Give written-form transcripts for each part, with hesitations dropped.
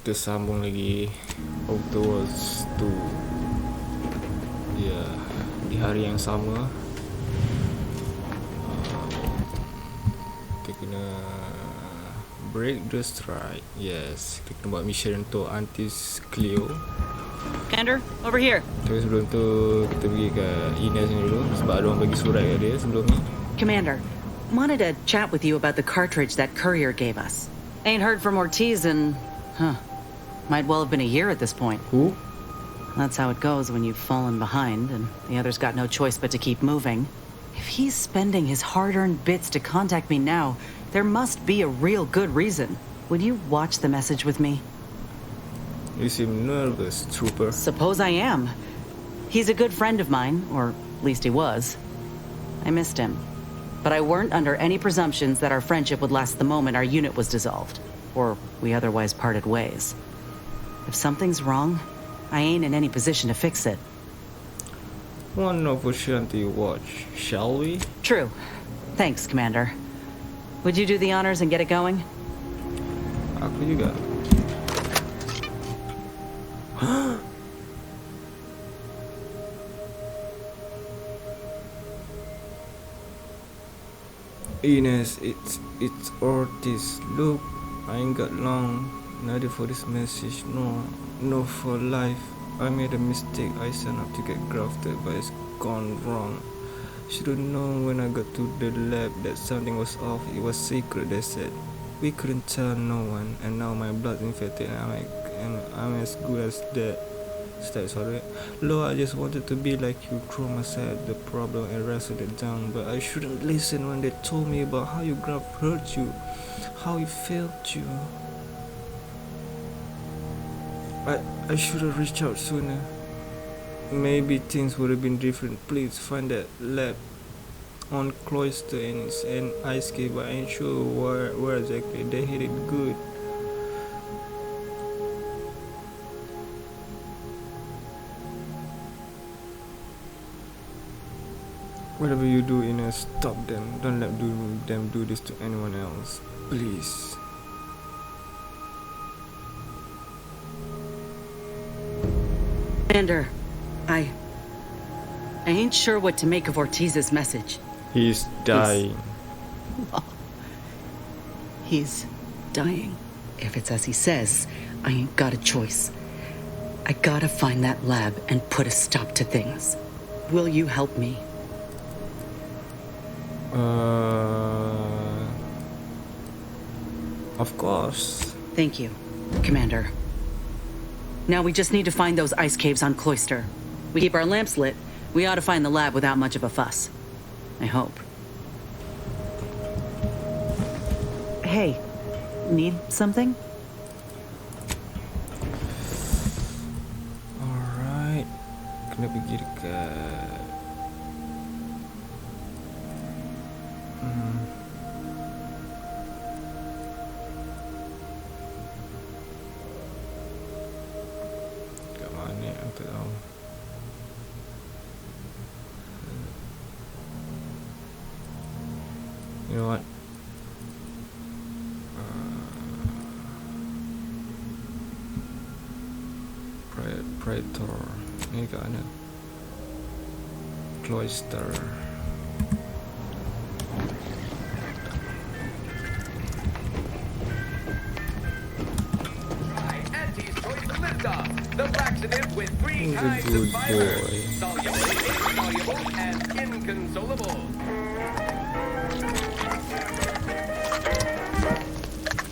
kita sambung lagi Outer Worlds 2. Ya, di hari yang sama kita kena break the strike. Yes, kita kena buat mission untuk Antis Cleo. Commander, over here. Tapi sebelum tu kita pergi ke Ines ni dulu sebab ada orang bagi surat kat dia sebelum ni. Commander, wanted to chat with you about the cartridge that courier gave us. Ain't heard from Ortiz in, might well have been a year at this point. Who? That's how it goes when you've fallen behind and the others got no choice but to keep moving. If he's spending his hard-earned bits to contact me now, there must be a real good reason. Would you watch the message with me? You seem nervous, trooper. Suppose I am. He's a good friend of mine, or at least he was. I missed him. But I weren't under any presumptions that our friendship would last the moment our unit was dissolved, or we otherwise parted ways. If something's wrong, I ain't in any position to fix it. Won't know for sure until you watch, shall we? True. Thanks, Commander. Would you do the honors and get it going? Aku juga. Ines, it's Ortiz. Look, I ain't got long. Neither for this message, no for life. I made a mistake. I signed up to get grafted, but it's gone wrong. Should've known when I got to the lab that something was off. It was secret, they said. We couldn't tell no one, and now my blood's infected, and I'm as good as dead. Sorry. Lord, I just wanted to be like you, throw myself at the problem and wrestle it down, but I shouldn't listen when they told me about how your graft hurt you, how it failed you. I should have reached out sooner. Maybe things would have been different. Please find that lab on Cloister and Ice Cave, but I ain't sure where exactly. They hit it good. Whatever you do, stop them. Don't let them do this to anyone else. Please. Commander, I ain't sure what to make of Ortiz's message. He's dying. He's dying. If it's as he says, I ain't got a choice. I gotta find that lab and put a stop to things. Will you help me? Of course. Thank you, Commander. Now we just need to find those ice caves on Cloister. We keep our lamps lit, we ought to find the lab without much of a fuss. I hope. Hey, need something? Alright. Kena pergi dekat kat mana aku tak tahu. You know what? Praetor. Ni kat mana? Cloister. Anti's choice of liftoff. The laxative with three He's a kinds good of fibers. boy. Soluble, insoluble, and inconsolable.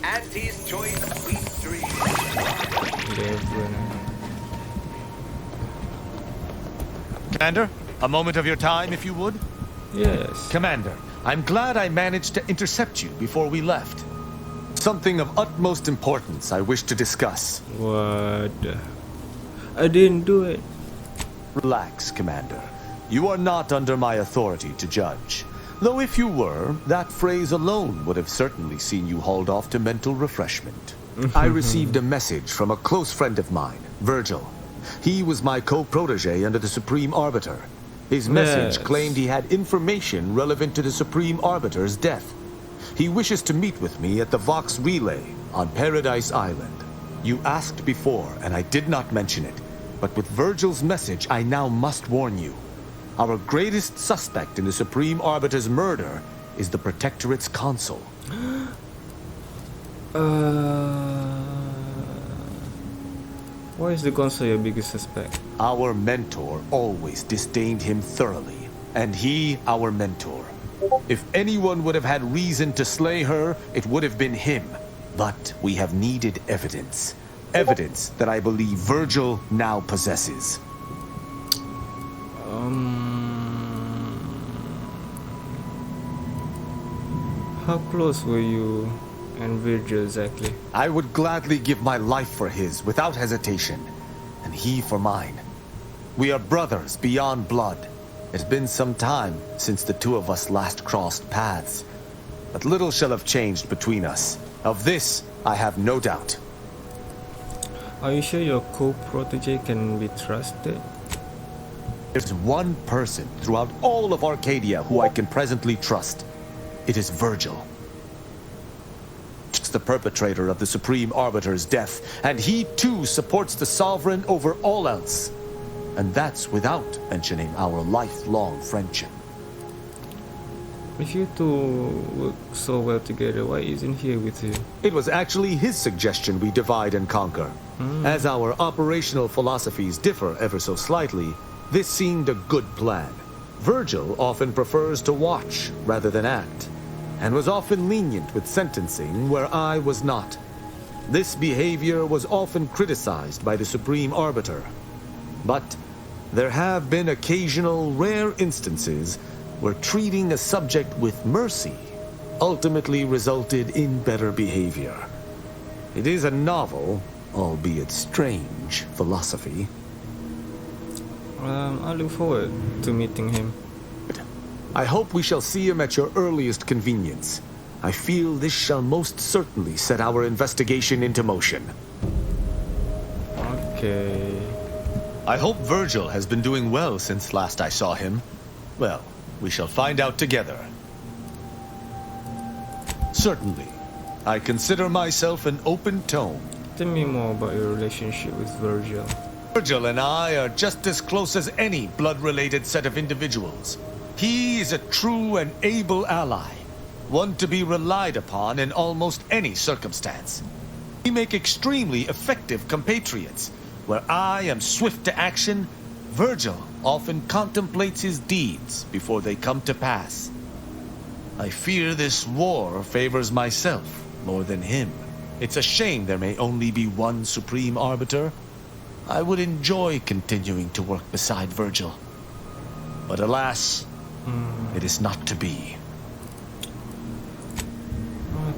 Anti's choice sweet dream. Commander, a moment of your time, if you would. Yes. Commander, I'm glad I managed to intercept you before we left. Something of utmost importance I wish to discuss. What? I didn't do it. Relax, Commander. You are not under my authority to judge. Though if you were, that phrase alone would have certainly seen you hauled off to mental refreshment. I received a message from a close friend of mine, Virgil. He was my co-protege under the Supreme Arbiter. His message Yes. claimed he had information relevant to the Supreme Arbiter's death. He wishes to meet with me at the Vox Relay on Paradise Island. You asked before, and I did not mention it. But with Virgil's message, I now must warn you. Our greatest suspect in the Supreme Arbiter's murder is the Protectorate's consul. Why is the consul your biggest suspect? Our mentor always disdained him thoroughly, and he our mentor. If anyone would have had reason to slay her, it would have been him. But we have needed evidence. Evidence that I believe Virgil now possesses. How close were you and Virgil exactly? I would gladly give my life for his without hesitation, and he for mine. We are brothers beyond blood. It's been some time since the two of us last crossed paths, but little shall have changed between us. Of this, I have no doubt. Are you sure your co-protege can be trusted? There's one person throughout all of Arcadia who I can presently trust. It is Virgil. It's the perpetrator of the Supreme Arbiter's death, and he too supports the Sovereign over all else. And that's without mentioning our lifelong friendship. If you two work so well together, why isn't he here with you? It was actually his suggestion we divide and conquer. As our operational philosophies differ ever so slightly, this seemed a good plan. Virgil often prefers to watch rather than act, and was often lenient with sentencing where I was not. This behavior was often criticized by the Supreme Arbiter. But there have been occasional rare instances where treating a subject with mercy ultimately resulted in better behavior. It is a novel, albeit strange, philosophy. I look forward to meeting him. I hope we shall see him at your earliest convenience. I feel this shall most certainly set our investigation into motion. Okay. I hope Virgil has been doing well since last I saw him. Well, we shall find out together. Certainly. I consider myself an open tome. Tell me more about your relationship with Virgil. Virgil and I are just as close as any blood-related set of individuals. He is a true and able ally, one to be relied upon in almost any circumstance. We make extremely effective compatriots. Where I am swift to action, Virgil often contemplates his deeds before they come to pass. I fear this war favors myself more than him. It's a shame there may only be one Supreme Arbiter. I would enjoy continuing to work beside Virgil. But alas, it is not to be.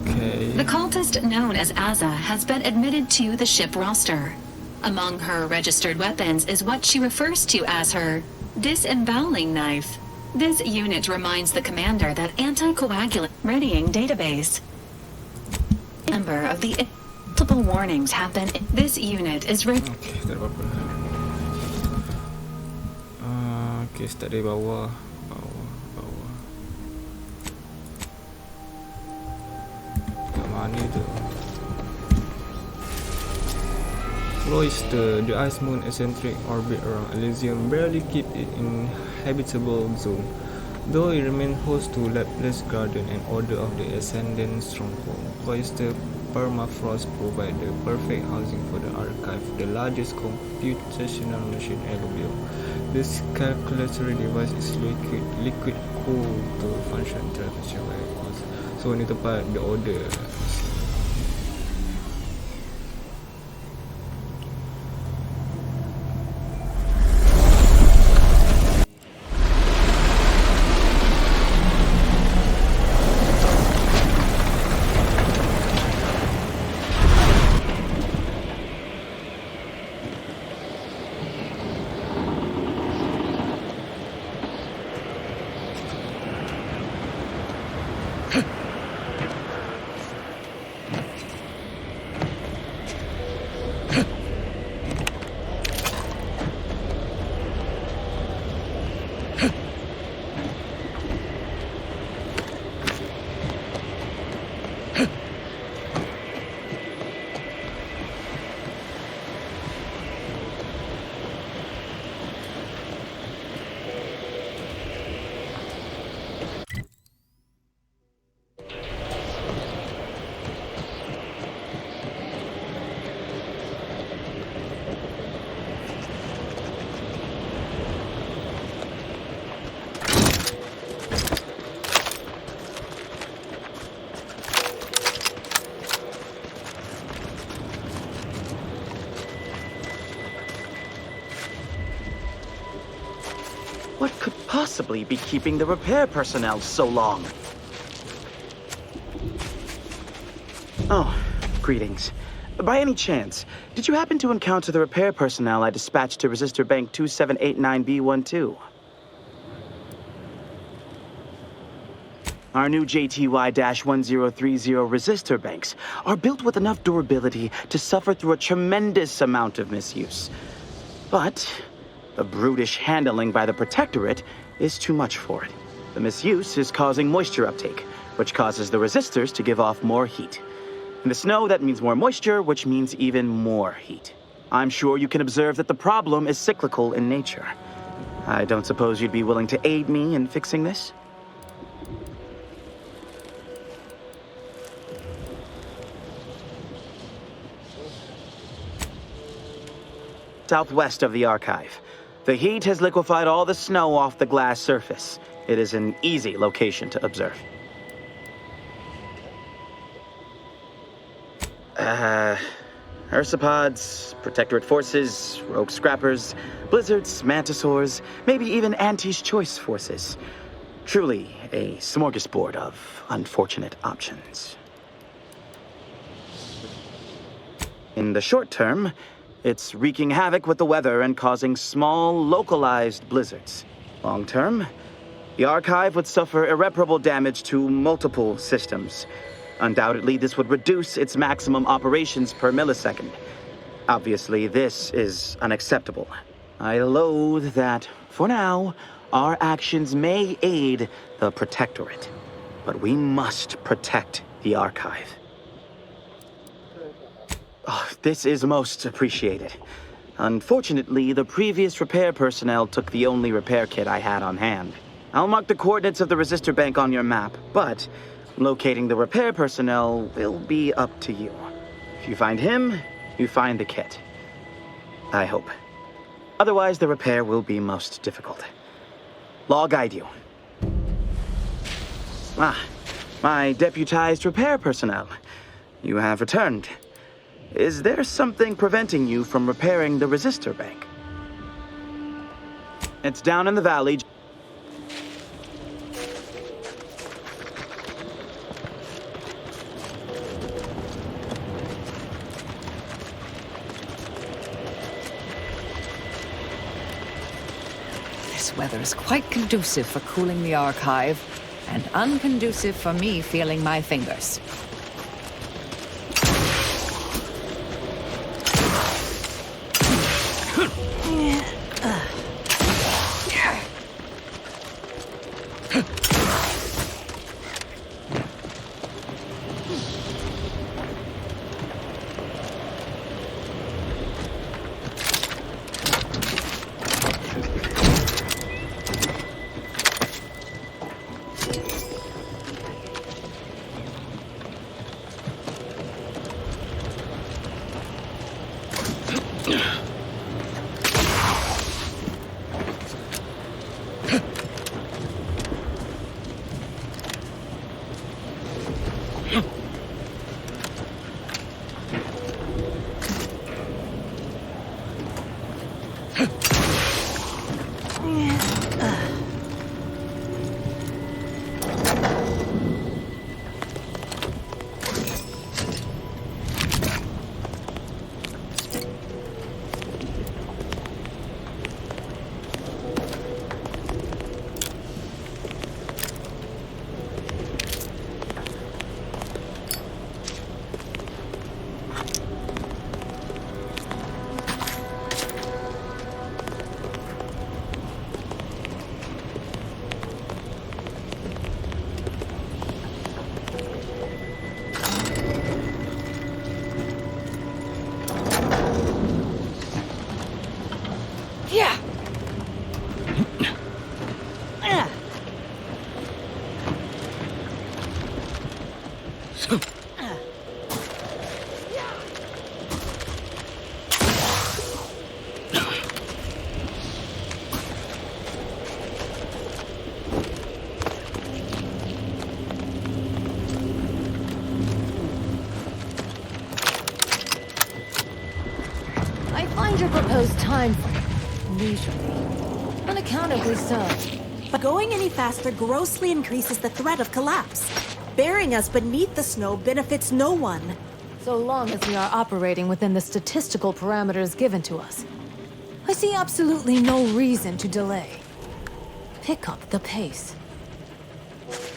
Okay. The cultist known as Aza has been admitted to the ship roster. Among her registered weapons is what she refers to as her disemboweling knife. This unit reminds the commander that anticoagulant readying database. Member of the multiple warnings have been. This unit is Okay, tak ada apa-apa. Okay, start dari bawah. Kat mana tu? Cloister, the ice moon eccentric orbit around Elysium barely keep it in habitable zone, though it remains host to Laplace Garden and Order of the Ascendant stronghold. Cloister permafrost provide the perfect housing for the archive, the largest computational machine ever built. This calculatory device is liquid cooled to function temperature vehicles. So ni tempat the order. What could possibly be keeping the repair personnel so long? Oh, greetings. By any chance, did you happen to encounter the repair personnel I dispatched to Resistor Bank 2789B12? Our new JTY-1030 resistor banks are built with enough durability to suffer through a tremendous amount of misuse. But the brutish handling by the Protectorate is too much for it. The misuse is causing moisture uptake, which causes the resistors to give off more heat. In the snow, that means more moisture, which means even more heat. I'm sure you can observe that the problem is cyclical in nature. I don't suppose you'd be willing to aid me in fixing this? Southwest of the archive. The heat has liquefied all the snow off the glass surface. It is an easy location to observe. Ursopods, Protectorate forces, rogue scrappers, blizzards, mantisaurs, maybe even Auntie's choice forces. Truly a smorgasbord of unfortunate options. In the short term, it's wreaking havoc with the weather and causing small, localized blizzards. Long term, the archive would suffer irreparable damage to multiple systems. Undoubtedly, this would reduce its maximum operations per millisecond. Obviously, this is unacceptable. I loathe that, for now, our actions may aid the Protectorate, but we must protect the archive. Oh, this is most appreciated. Unfortunately, the previous repair personnel took the only repair kit I had on hand. I'll mark the coordinates of the resistor bank on your map, but locating the repair personnel will be up to you. If you find him, you find the kit. I hope. Otherwise, the repair will be most difficult. Law guide you. My deputized repair personnel. You have returned. Is there something preventing you from repairing the resistor bank? It's down in the valley. This weather is quite conducive for cooling the archive, and unconducive for me feeling my fingers. Your proposed time frame leisurely. Unaccountably so. But going any faster grossly increases the threat of collapse. Burying us beneath the snow benefits no one. So long as we are operating within the statistical parameters given to us. I see absolutely no reason to delay. Pick up the pace.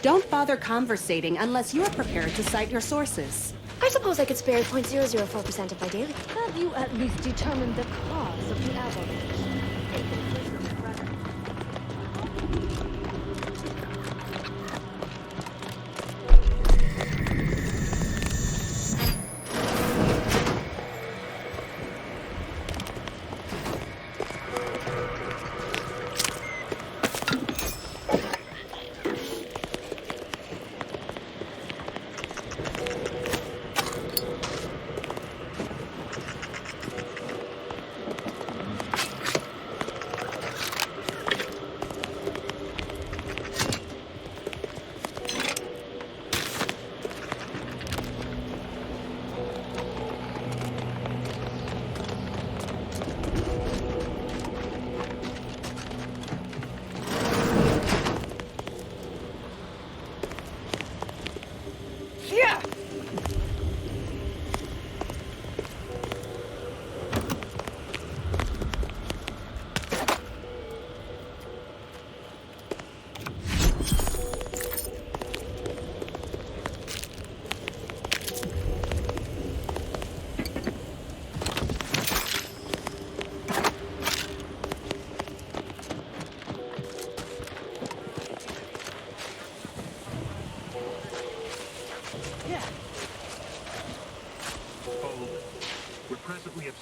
Don't bother conversating unless you're prepared to cite your sources. I suppose I could spare 0.004% of my daily. Have you at least determined the cause of the avalanche?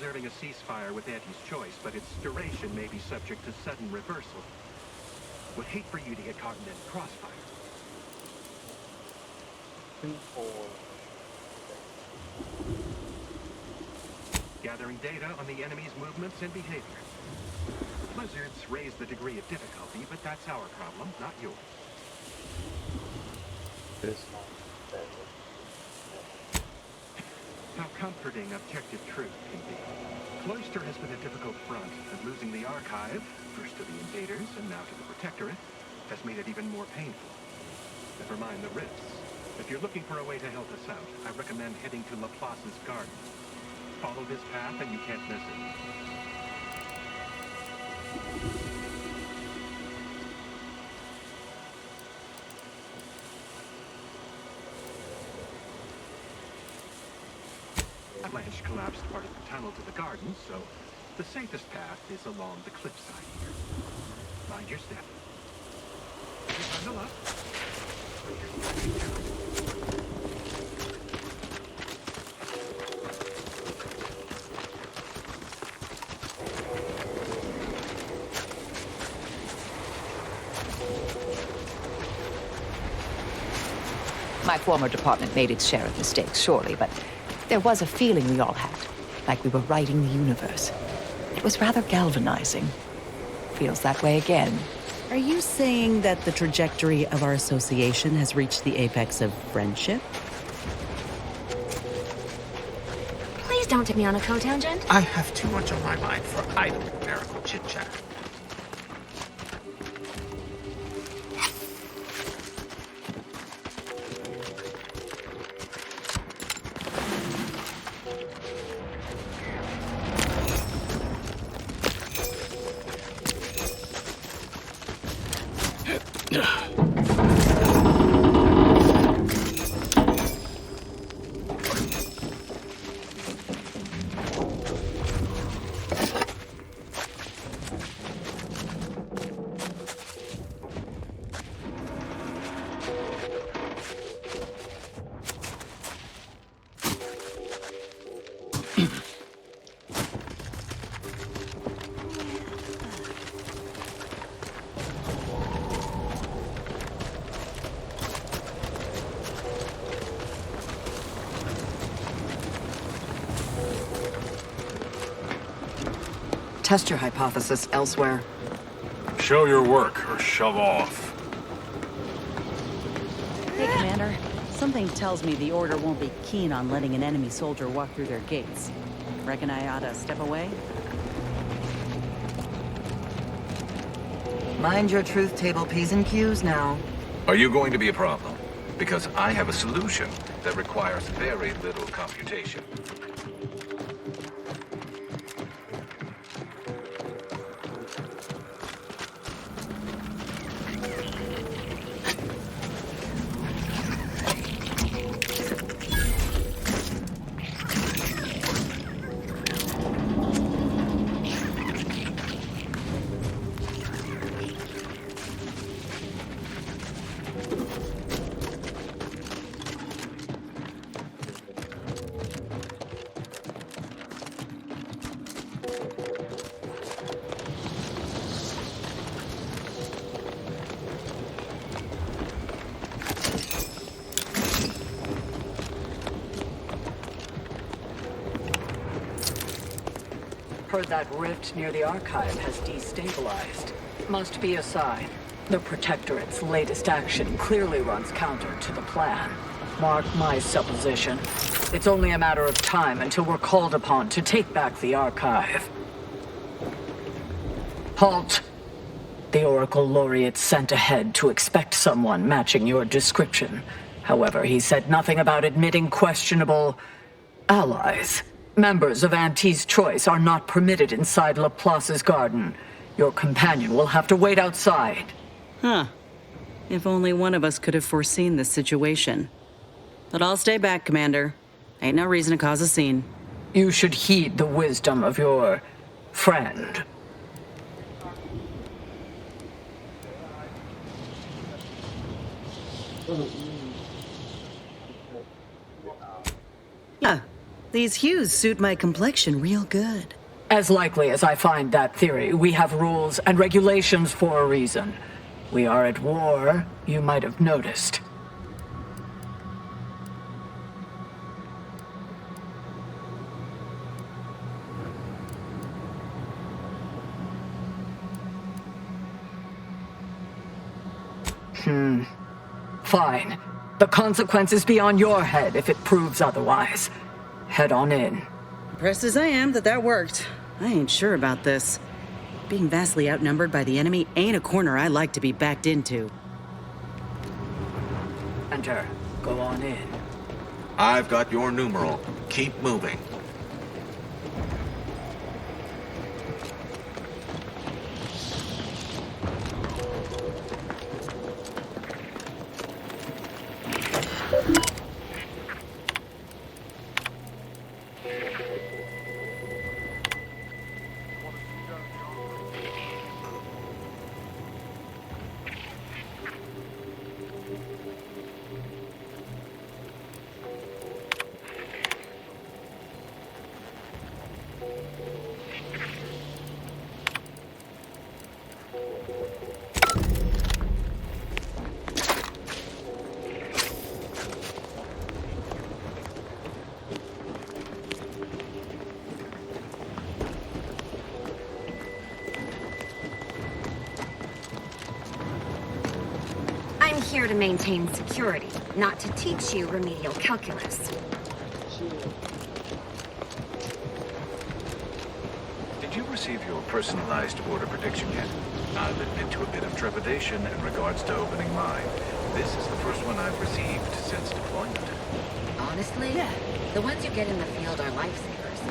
observing a ceasefire with Auntie's choice, but its duration may be subject to sudden reversal. Would hate for you to get caught in any crossfire. Gathering data on the enemy's movements and behavior. Blizzards raise the degree of difficulty, but that's our problem, not yours. How comforting objective truth can be. Cloister has been a difficult front, and losing the Archive, first to the invaders and now to the Protectorate, has made it even more painful. Never mind the rifts. If you're looking for a way to help us out, I recommend heading to Laplace's garden. Follow this path and you can't miss it. Avalanche collapsed part of the tunnel to the garden, so the safest path is along the cliffside here. Mind your step. Bundle up. My former department made its share of mistakes, surely, but there was a feeling we all had, like we were writing the universe. It was rather galvanizing. Feels that way again. Are you saying that the trajectory of our association has reached the apex of friendship? Please don't take me on a co-tangent. I have too much on my mind for idle numerical chit-chat. Test your hypothesis elsewhere. Show your work or shove off. Hey, Commander. Something tells me the Order won't be keen on letting an enemy soldier walk through their gates. Reckon I ought to step away? Mind your truth table P's and Q's now. Are you going to be a problem? Because I have a solution that requires very little computation. Heard that rift near the archive has destabilized. Must be a sign. The Protectorate's latest action clearly runs counter to the plan. Mark my supposition. It's only a matter of time until we're called upon to take back the archive. Halt! The Oracle Laureate sent ahead to expect someone matching your description. However, he said nothing about admitting questionable allies. Members of Auntie's Choice are not permitted inside Laplace's garden. Your companion will have to wait outside. Huh. If only one of us could have foreseen this situation. But I'll stay back, Commander. Ain't no reason to cause a scene. You should heed the wisdom of your friend. Yeah, these hues suit my complexion real good. As likely as I find that theory, we have rules and regulations for a reason. We are at war, you might have noticed. Fine. The consequences be on your head if it proves otherwise. Head on in. Impressed as I am that worked. I ain't sure about this. Being vastly outnumbered by the enemy ain't a corner I like to be backed into. Enter. Go on in. I've got your numeral. Keep moving. I'm here to maintain security, not to teach you remedial calculus. Did you receive your personalized order prediction yet? I'll admit to a bit of trepidation in regards to opening mine. This is the first one I've received since deployment. Honestly, the ones you get in the field are lifesavers.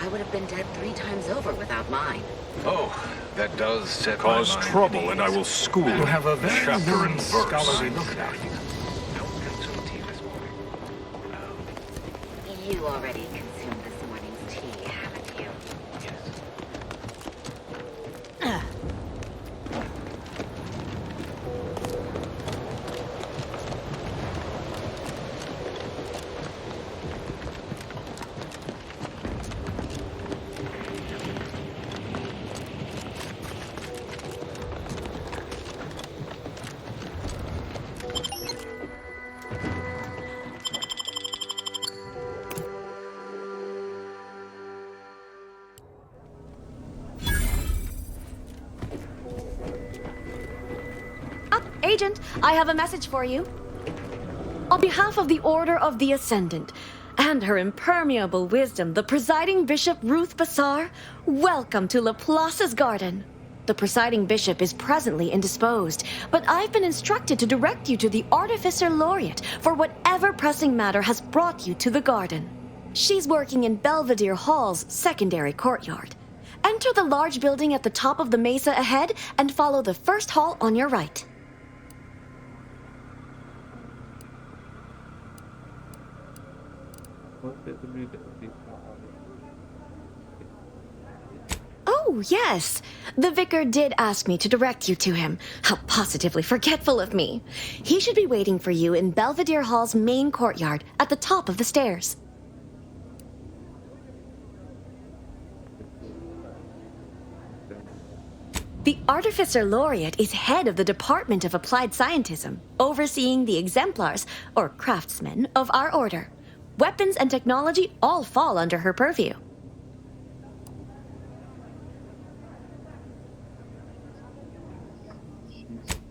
I would have been dead 3 times over without mine. Oh, that does set Cause my mind trouble, at ease. and I will school You have a in very chapter and nice verse. scholarly look about you. Don't consume tea this morning. You already consumed this morning's tea, haven't you? Agent, I have a message for you. On behalf of the Order of the Ascendant and her impermeable wisdom, the presiding Bishop Ruth Bassar, welcome to Laplace's garden. The presiding bishop is presently indisposed, but I've been instructed to direct you to the Artificer Laureate for whatever pressing matter has brought you to the garden. She's working in Belvedere Hall's secondary courtyard. Enter the large building at the top of the mesa ahead and follow the first hall on your right. Oh, yes. The vicar did ask me to direct you to him. How positively forgetful of me. He should be waiting for you in Belvedere Hall's main courtyard at the top of the stairs. The Artificer Laureate is head of the Department of Applied Scientism, overseeing the exemplars, or craftsmen, of our order. Weapons and technology all fall under her purview.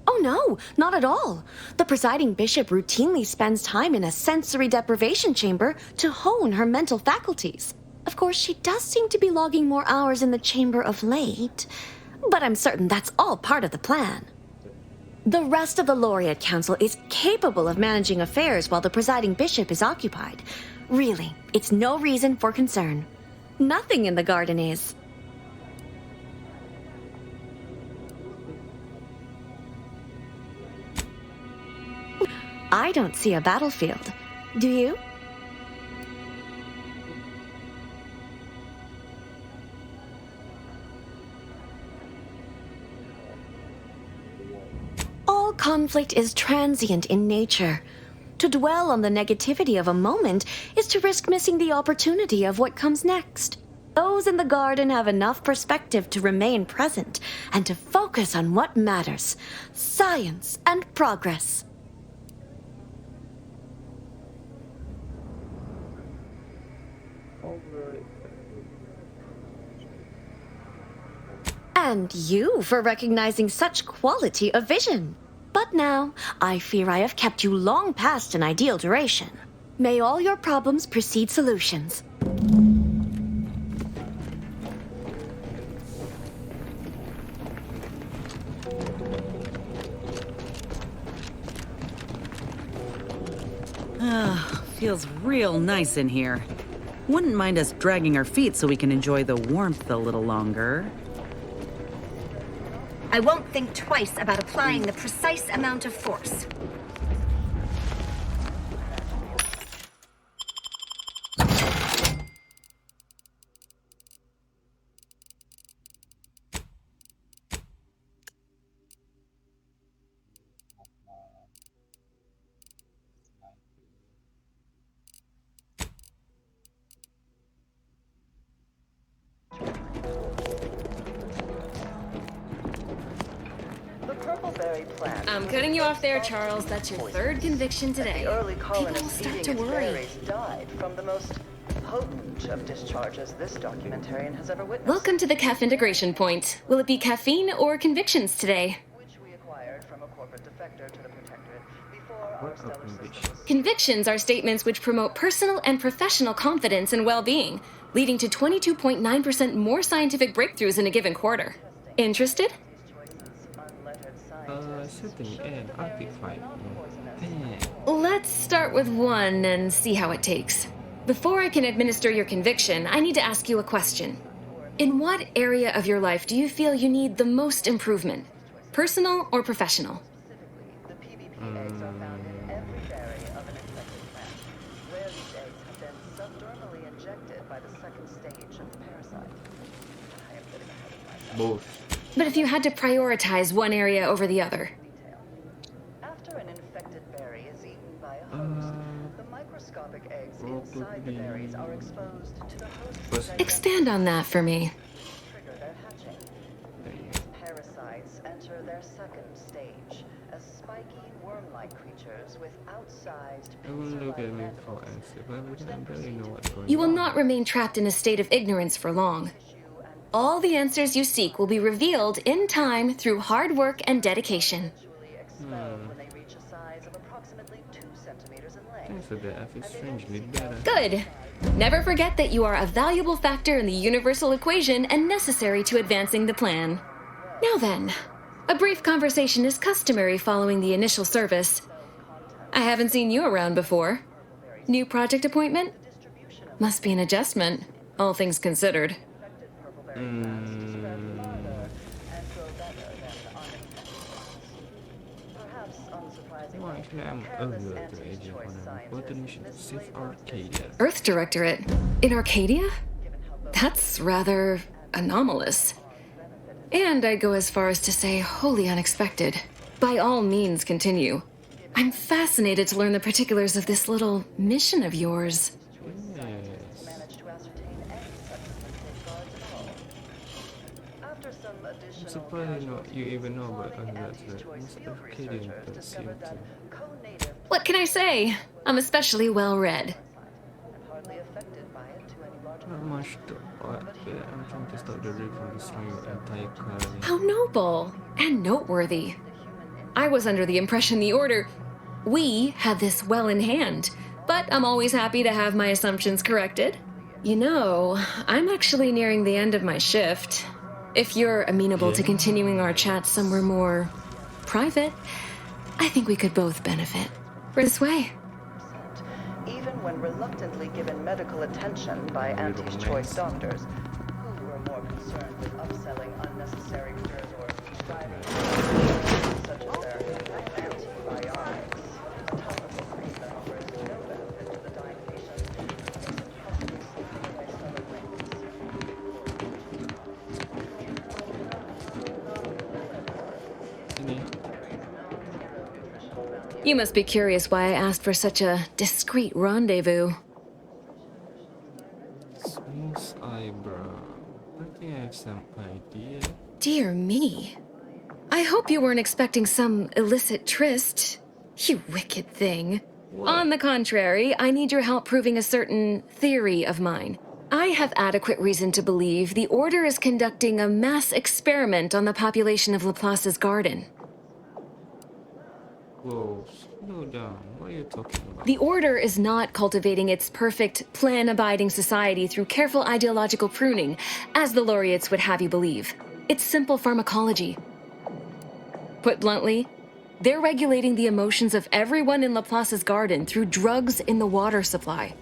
Oh no, not at all. The presiding bishop routinely spends time in a sensory deprivation chamber to hone her mental faculties. Of course, she does seem to be logging more hours in the chamber of late, but I'm certain that's all part of the plan. The rest of the Laureate Council is capable of managing affairs while the presiding bishop is occupied. Really, it's no reason for concern. Nothing in the garden is. I don't see a battlefield. Do you? All conflict is transient in nature. To dwell on the negativity of a moment is to risk missing the opportunity of what comes next. Those in the garden have enough perspective to remain present and to focus on what matters: science and progress. And you for recognizing such quality of vision. But now, I fear I have kept you long past an ideal duration. May all your problems precede solutions. Feels real nice in here. Wouldn't mind us dragging our feet so we can enjoy the warmth a little longer. I won't think twice about applying the precise amount of force. I'm cutting you off there, Charles. That's your third conviction today. People will start to worry. Died from the most potent of discharges this documentarian has ever witnessed. Welcome to the CAF integration point. Will it be caffeine or convictions today? Which we acquired from a corporate defector to the Protectorate before our stellar system was... Convictions are statements which promote personal and professional confidence and well-being, leading to 22.9% more scientific breakthroughs in a given quarter. Interested? Let's start with one and see how it takes. Before I can administer your conviction, I need to ask you a question. In what area of your life do you feel you need the most improvement? Personal or professional? Both. But if you had to prioritize one area over the other? After an infected berry is eaten by a host, the microscopic eggs inside the berries are exposed to the host. Expand on that for me. Trigger their hatching. Parasites enter their second stage as spiky worm-like creatures with outsized You will not remain trapped in a state of ignorance for long. All the answers you seek will be revealed in time through hard work and dedication. Good. Never forget that you are a valuable factor in the universal equation and necessary to advancing the plan. Now then, a brief conversation is customary following the initial service. I haven't seen you around before. New project appointment? Must be an adjustment, all things considered. No, actually, I'm earlier to agent on an important mission to save Arcadia. Earth Directorate? In Arcadia? That's rather anomalous. And I'd go as far as to say wholly unexpected. By all means, continue. I'm fascinated to learn the particulars of this little mission of yours. I'm surprised you even know about Undergraduate. Most Arcadians don't seem to. What can I say? I'm especially well read. Not much though, but I'm trying to stop the rig from destroying your entire colony. How noble and noteworthy. I was under the impression the Order... We had this well in hand, but I'm always happy to have my assumptions corrected. You know, I'm actually nearing the end of my shift. If you're amenable to continuing our chat somewhere more private, I think we could both benefit. This way. Even when reluctantly given medical attention by Auntie's choice doctors, who were more concerned with upselling unnecessary cures or prescribing such as their antibiotics. Topical treatment offers no benefit to the dying patient. You must be curious why I asked for such a discreet rendezvous. Smooth eyebrow. I think I have some idea. Dear me. I hope you weren't expecting some illicit tryst. You wicked thing. What? On the contrary, I need your help proving a certain theory of mine. I have adequate reason to believe the Order is conducting a mass experiment on the population of Laplace's garden. Whoa, slow down. What are you talking about? The Order is not cultivating its perfect, plan-abiding society through careful ideological pruning, as the laureates would have you believe. It's simple pharmacology. Put bluntly, they're regulating the emotions of everyone in Laplace's garden through drugs in the water supply.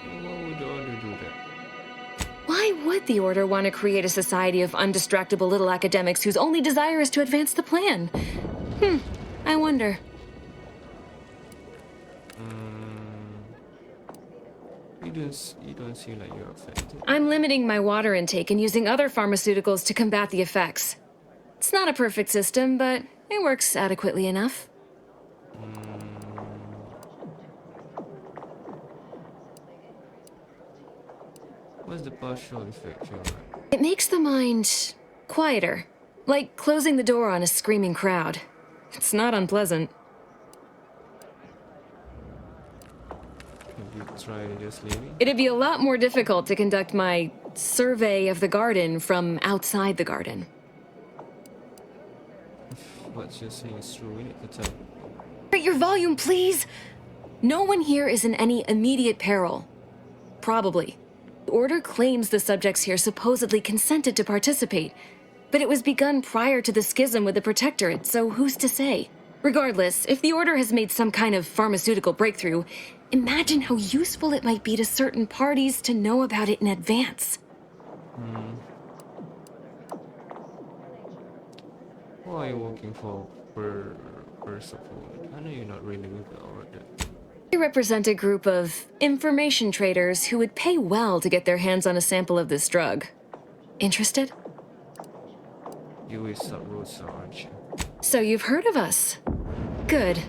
Why would the Order do that? Why would the Order want to create a society of undistractable little academics whose only desire is to advance the plan? I wonder. You don't seem like you're affected. I'm limiting my water intake and using other pharmaceuticals to combat the effects. It's not a perfect system, but it works adequately enough. What's the partial effect feel like? It makes the mind quieter, like closing the door on a screaming crowd. It's not unpleasant. Have you tried just leaving? It'd be a lot more difficult to conduct my survey of the garden from outside the garden. What you're saying is true, we need to tell. Rate your volume, please! No one here is in any immediate peril. Probably. The Order claims the subjects here supposedly consented to participate, but it was begun prior to the schism with the Protectorate, so who's to say? Regardless, if the Order has made some kind of pharmaceutical breakthrough, imagine how useful it might be to certain parties to know about it in advance. Why are you working for Persephone? I know you're not really with the Order. They represent a group of information traders who would pay well to get their hands on a sample of this drug. Interested? You is Sub-Rosa, aren't you? So you've heard of us. Good.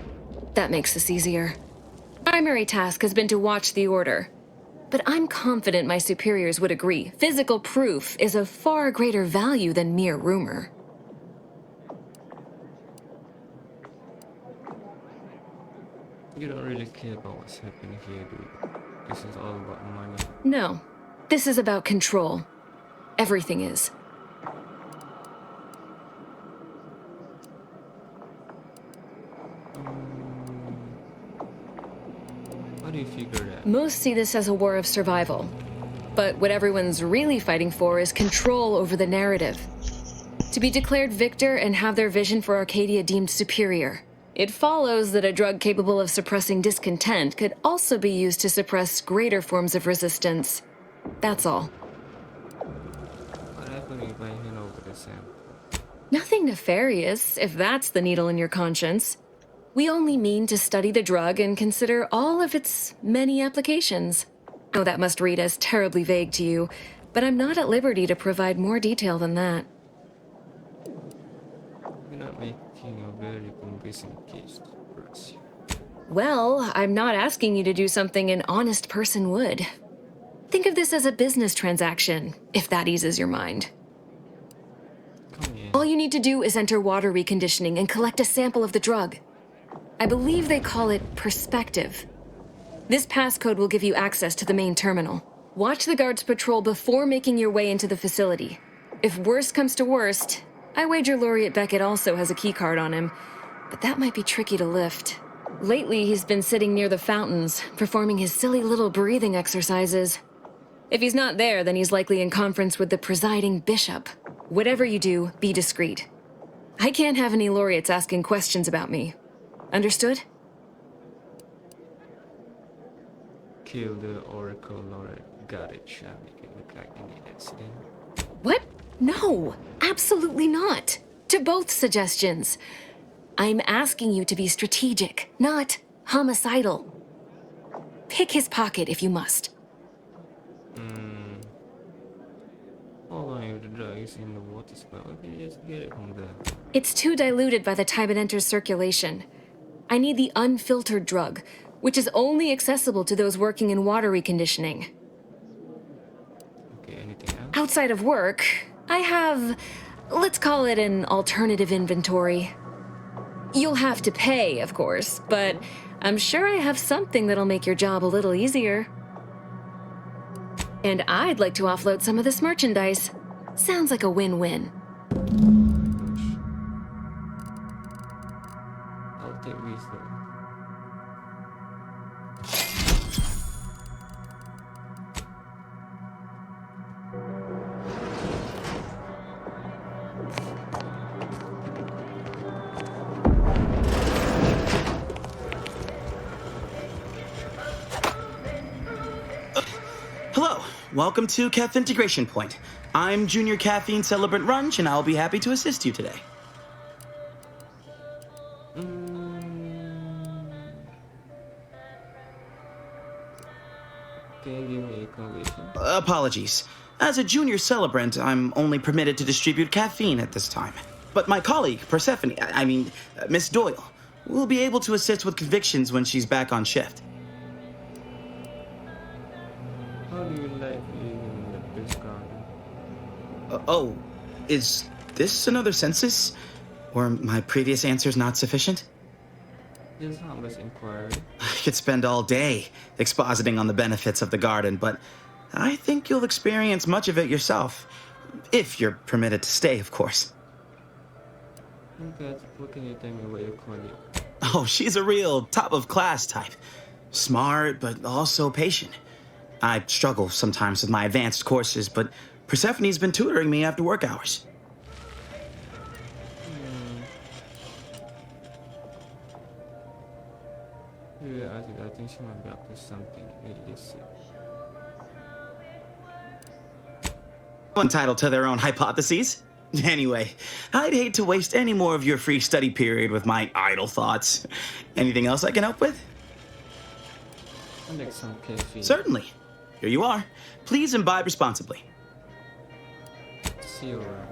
That makes this easier. Primary task has been to watch the Order. But I'm confident my superiors would agree. Physical proof is of far greater value than mere rumor. You don't really care about what's happening here, do you? This is all about money. No. This is about control. Everything is. How do you figure that? Most see this as a war of survival. But what everyone's really fighting for is control over the narrative. To be declared victor and have their vision for Arcadia deemed superior. It follows that a drug capable of suppressing discontent could also be used to suppress greater forms of resistance. That's all. What happened if I hand over the sample? Nothing nefarious, if that's the needle in your conscience. We only mean to study the drug and consider all of its many applications. Oh, that must read as terribly vague to you, but I'm not at liberty to provide more detail than that. You're not making a very convincing case, Percy. Well, I'm not asking you to do something an honest person would. Think of this as a business transaction, if that eases your mind. All you need to do is enter water reconditioning and collect a sample of the drug. I believe they call it Perspective. This passcode will give you access to the main terminal. Watch the guards patrol before making your way into the facility. If worst comes to worst, I wager Laureate Beckett also has a keycard on him, but that might be tricky to lift. Lately, he's been sitting near the fountains, performing his silly little breathing exercises. If he's not there, then he's likely in conference with the presiding bishop. Whatever you do, be discreet. I can't have any laureates asking questions about me. Understood? Kill the Oracle Laureate. Got it, shall make it look like any accident. What? No, absolutely not. To both suggestions. I'm asking you to be strategic, not homicidal. Pick his pocket if you must. How long if the drug is in the water spout? We can just get it from there. It's too diluted by the time it enters circulation. I need the unfiltered drug, which is only accessible to those working in water reconditioning. Okay, anything else? Outside of work, I have, let's call it an alternative inventory. You'll have to pay, of course, but I'm sure I have something that'll make your job a little easier. And I'd like to offload some of this merchandise. Sounds like a win-win. I'll take wisdom. Hello, welcome to Keth Integration Point. I'm Junior Caffeine Celebrant Runch, and I'll be happy to assist you today. Can you give me a conviction? Apologies. As a junior celebrant, I'm only permitted to distribute caffeine at this time. But my colleague, Persephone, Miss Doyle, will be able to assist with convictions when she's back on shift. How do you like living in the Bliss Garden? Oh, is this another census? Or my previous answers not sufficient? Just harmless inquiry. I could spend all day expositing on the benefits of the garden, but I think you'll experience much of it yourself. If you're permitted to stay, of course. Okay, what can you tell me about your colleague? Oh, she's a real top-of-class type. Smart, but also patient. I struggle sometimes with my advanced courses, but Persephone's been tutoring me after work hours. Yeah, I think she might be up to something. Really sick. Entitled to their own hypotheses. Anyway, I'd hate to waste any more of your free study period with my idle thoughts. Anything else I can help with? I'll make some caffeine. Certainly. Here you are. Please imbibe responsibly. See you around.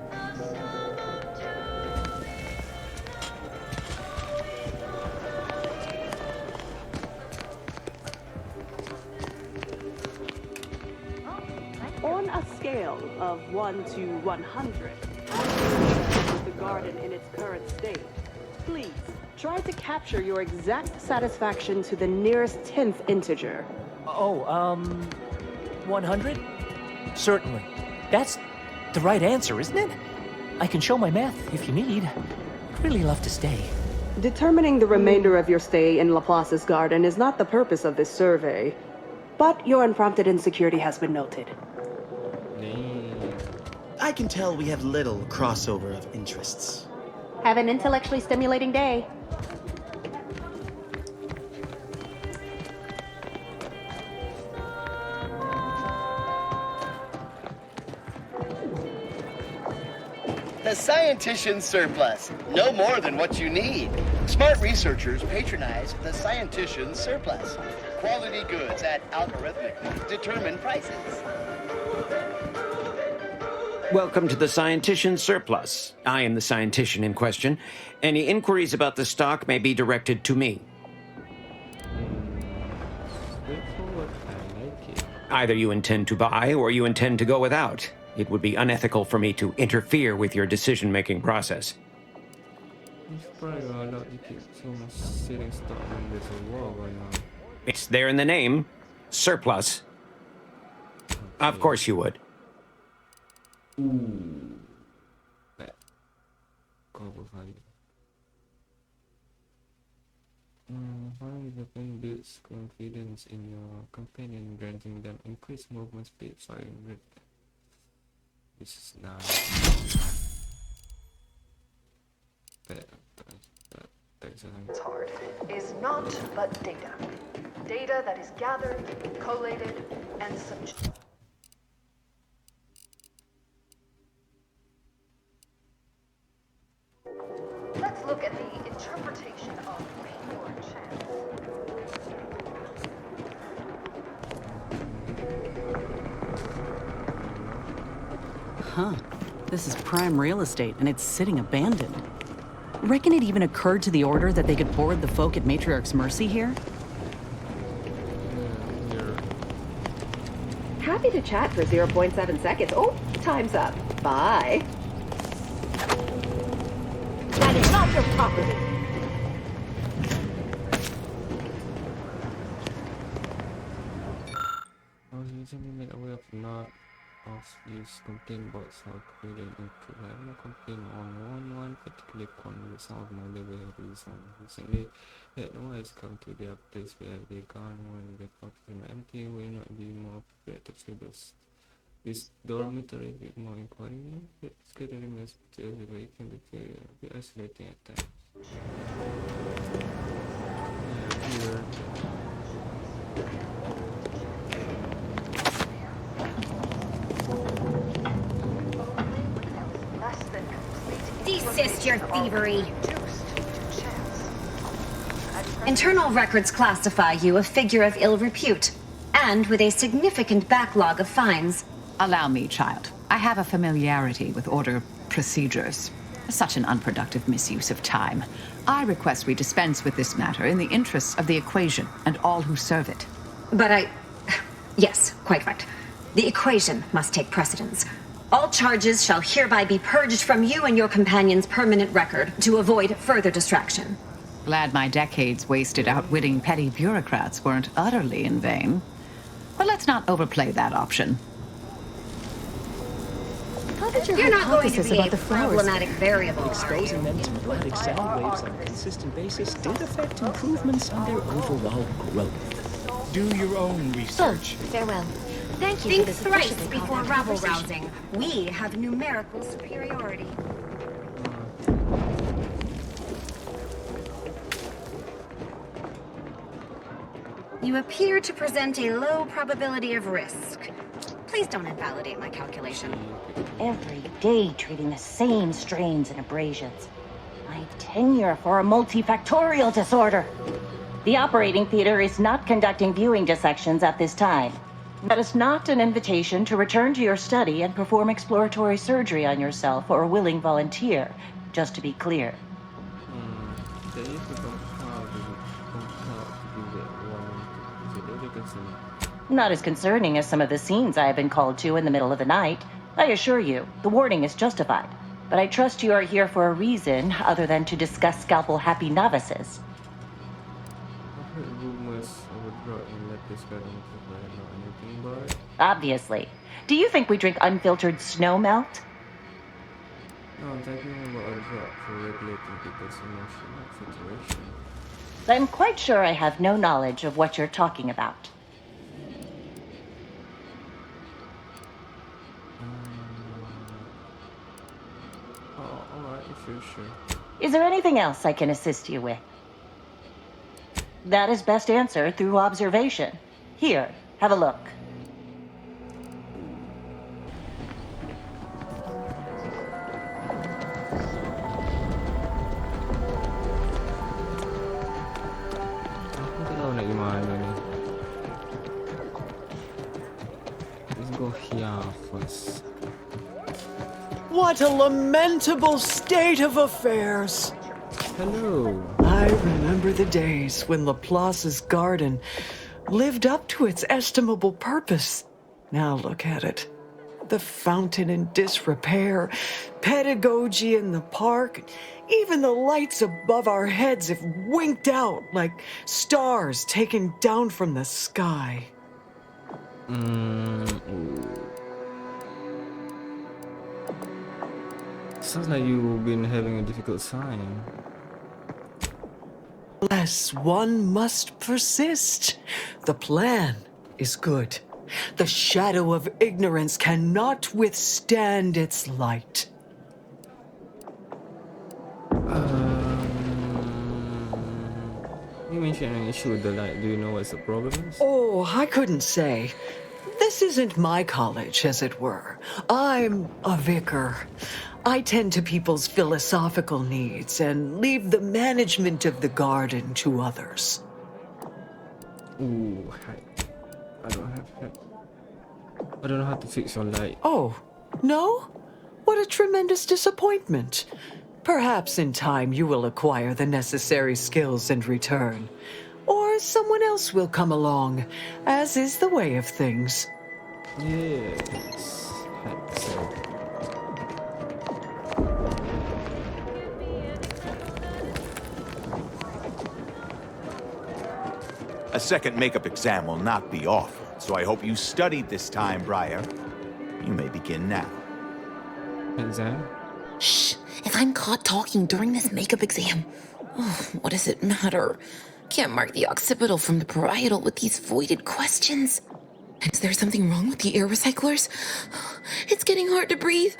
On a scale of 1 to 100, with the garden in its current state, please try to capture your exact satisfaction to the nearest 10th integer. 100? Certainly. That's the right answer, isn't it? I can show my math if you need. I'd really love to stay. Determining the remainder of your stay in Laplace's garden is not the purpose of this survey, but your unprompted insecurity has been noted. I can tell we have little crossover of interests. Have an intellectually stimulating day. The Scientician Surplus. No more than what you need. Smart researchers patronize the Scientician Surplus. Quality goods at algorithmically determined prices. Welcome to the Scientician Surplus. I am the scientician in question. Any inquiries about the stock may be directed to me. Either you intend to buy or you intend to go without. It would be unethical for me to interfere with your decision-making process. It's there in the name. Surplus. Of course you would. Harmony weapon builds confidence in your companion, granting them increased movement speed, firing rate. This is nice. It's hard. Is not but data. Data that is gathered, collated, and subject. Let's look at the interpretation of pure chance. Huh. This is prime real estate, and it's sitting abandoned. Reckon it even occurred to the Order that they could board the folk at Matriarch's Mercy here? Happy to chat for 0.7 seconds. Oh, time's up. Bye. That is not your property. I was recently made aware of not of use complaint box how created input. I have no complaint on one particular con with some of my label reason. Recently, that no one has come to their place where they gone when the property empty will not be more appropriate to fill this dormitory with more inquiry. Scattering messages where it can be isolating at times. Here. Desist your thievery. Internal records classify you a figure of ill repute, and with a significant backlog of fines. Allow me, child. I have a familiarity with Order procedures. Such an unproductive misuse of time. I request we dispense with this matter in the interests of the equation and all who serve it. But yes, quite right. The equation must take precedence. All charges shall hereby be purged from you and your companion's permanent record to avoid further distraction. Glad my decades wasted outwitting petty bureaucrats weren't utterly in vain. But let's not overplay that option. How did your You're not going to hypothesis be about a the flowers problematic variable. Exposing them to melodic sound waves on a consistent basis did affect improvements on their overall growth. Do your own research. Farewell. Thank you Think for this thrice efficiently before called rabble conversation. rousing. We have numerical superiority. You appear to present a low probability of risk. Please don't invalidate my calculation. Every day treating the same strains and abrasions. My tenure for a multifactorial disorder. The operating theater is not conducting viewing dissections at this time. That is not an invitation to return to your study and perform exploratory surgery on yourself or a willing volunteer, just to be clear. Not as concerning as some of the scenes I have been called to in the middle of the night. I assure you, the warning is justified. But I trust you are here for a reason other than to discuss scalpel-happy novices. Obviously. Do you think we drink unfiltered snow melt? No, I'm talking about a drop for regulating people's emotional situation. I'm quite sure I have no knowledge of what you're talking about. Oh, alright, if you're sure. Is there anything else I can assist you with? That is best answered through observation. Here, have a look. Aku tak tahu nak pergi mana ni. Let's go here first. What a lamentable state of affairs. Hello. I remember the days when Laplace's garden lived up to its estimable purpose. Now look at it. The fountain in disrepair, pedagogy in the park, even the lights above our heads have winked out like stars taken down from the sky. Sounds like you've been having a difficult time. Unless one must persist. The plan is good. The shadow of ignorance cannot withstand its light. You mentioned an issue with the light. Do you know what the problem is? Oh, I couldn't say. This isn't my college, as it were. I'm a vicar. I tend to people's philosophical needs and leave the management of the garden to others. Ooh, I don't know how to fix your light. Oh, no? What a tremendous disappointment. Perhaps in time you will acquire the necessary skills and return. Or someone else will come along, as is the way of things. Yes, so. A second makeup exam will not be offered, so I hope you studied this time, Briar. You may begin now. Exam? Shh! If I'm caught talking during this makeup exam, what does it matter? Can't mark the occipital from the parietal with these voided questions. Is there something wrong with the air recyclers? It's getting hard to breathe.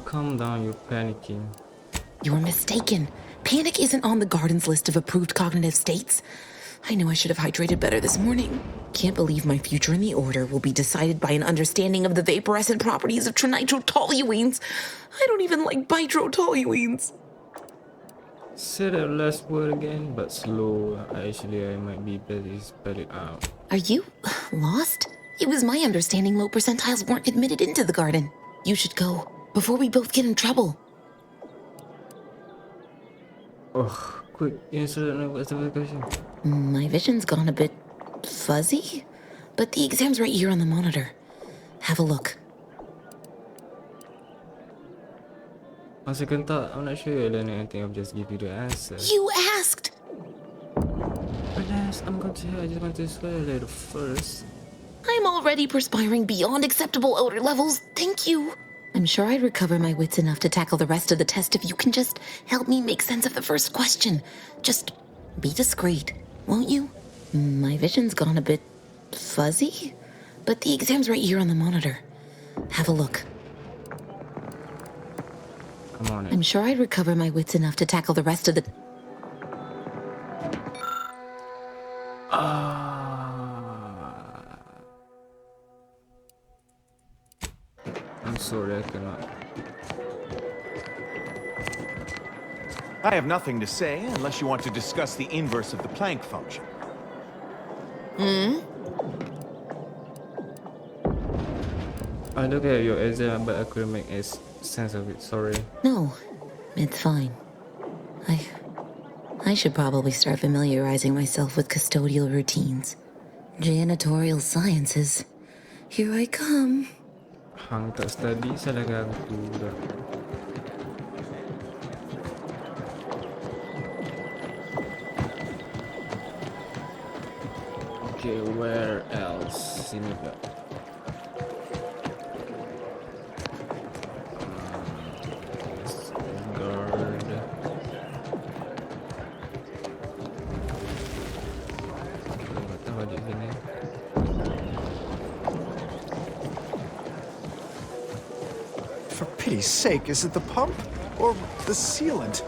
Calm down, you're panicking. You're mistaken. Panic isn't on the garden's list of approved cognitive states. I know I should have hydrated better this morning. Can't believe my future in the Order will be decided by an understanding of the vaporescent properties of trinitrotoluenes. I don't even like bitrotoluenes. Say that last word again, but slow. I might be better to spell it out. Are you lost? It was my understanding low percentiles weren't admitted into the garden. You should go, before we both get in trouble. Oh, quick, answer what's the question? My vision's gone a bit fuzzy, but the exam's right here on the monitor. Have a look. As I can tell, I'm not sure you're learning anything. I'll just give you the answer. You asked! Relax, I'm going to hear. I just want to swear a little first. I'm already perspiring beyond acceptable odor levels. Thank you. I'm sure I'd recover my wits enough to tackle the rest of the test if you can just help me make sense of the first question. Just be discreet, won't you? My vision's gone a bit fuzzy, but the exam's right here on the monitor. Have a look. I'm on it. I'm sure I'd recover my wits enough to tackle the rest of the... I'm sorry, I cannot. I have nothing to say unless you want to discuss the inverse of the Planck function. I look at your exam, but I couldn't make sense of it. Sorry. No, it's fine. I should probably start familiarizing myself with custodial routines. Janitorial sciences. Here I come. Hang tak study, salah gantu dah. Okay, where else? Sini pula. Guard. pity's sake, is it the pump or the sealant?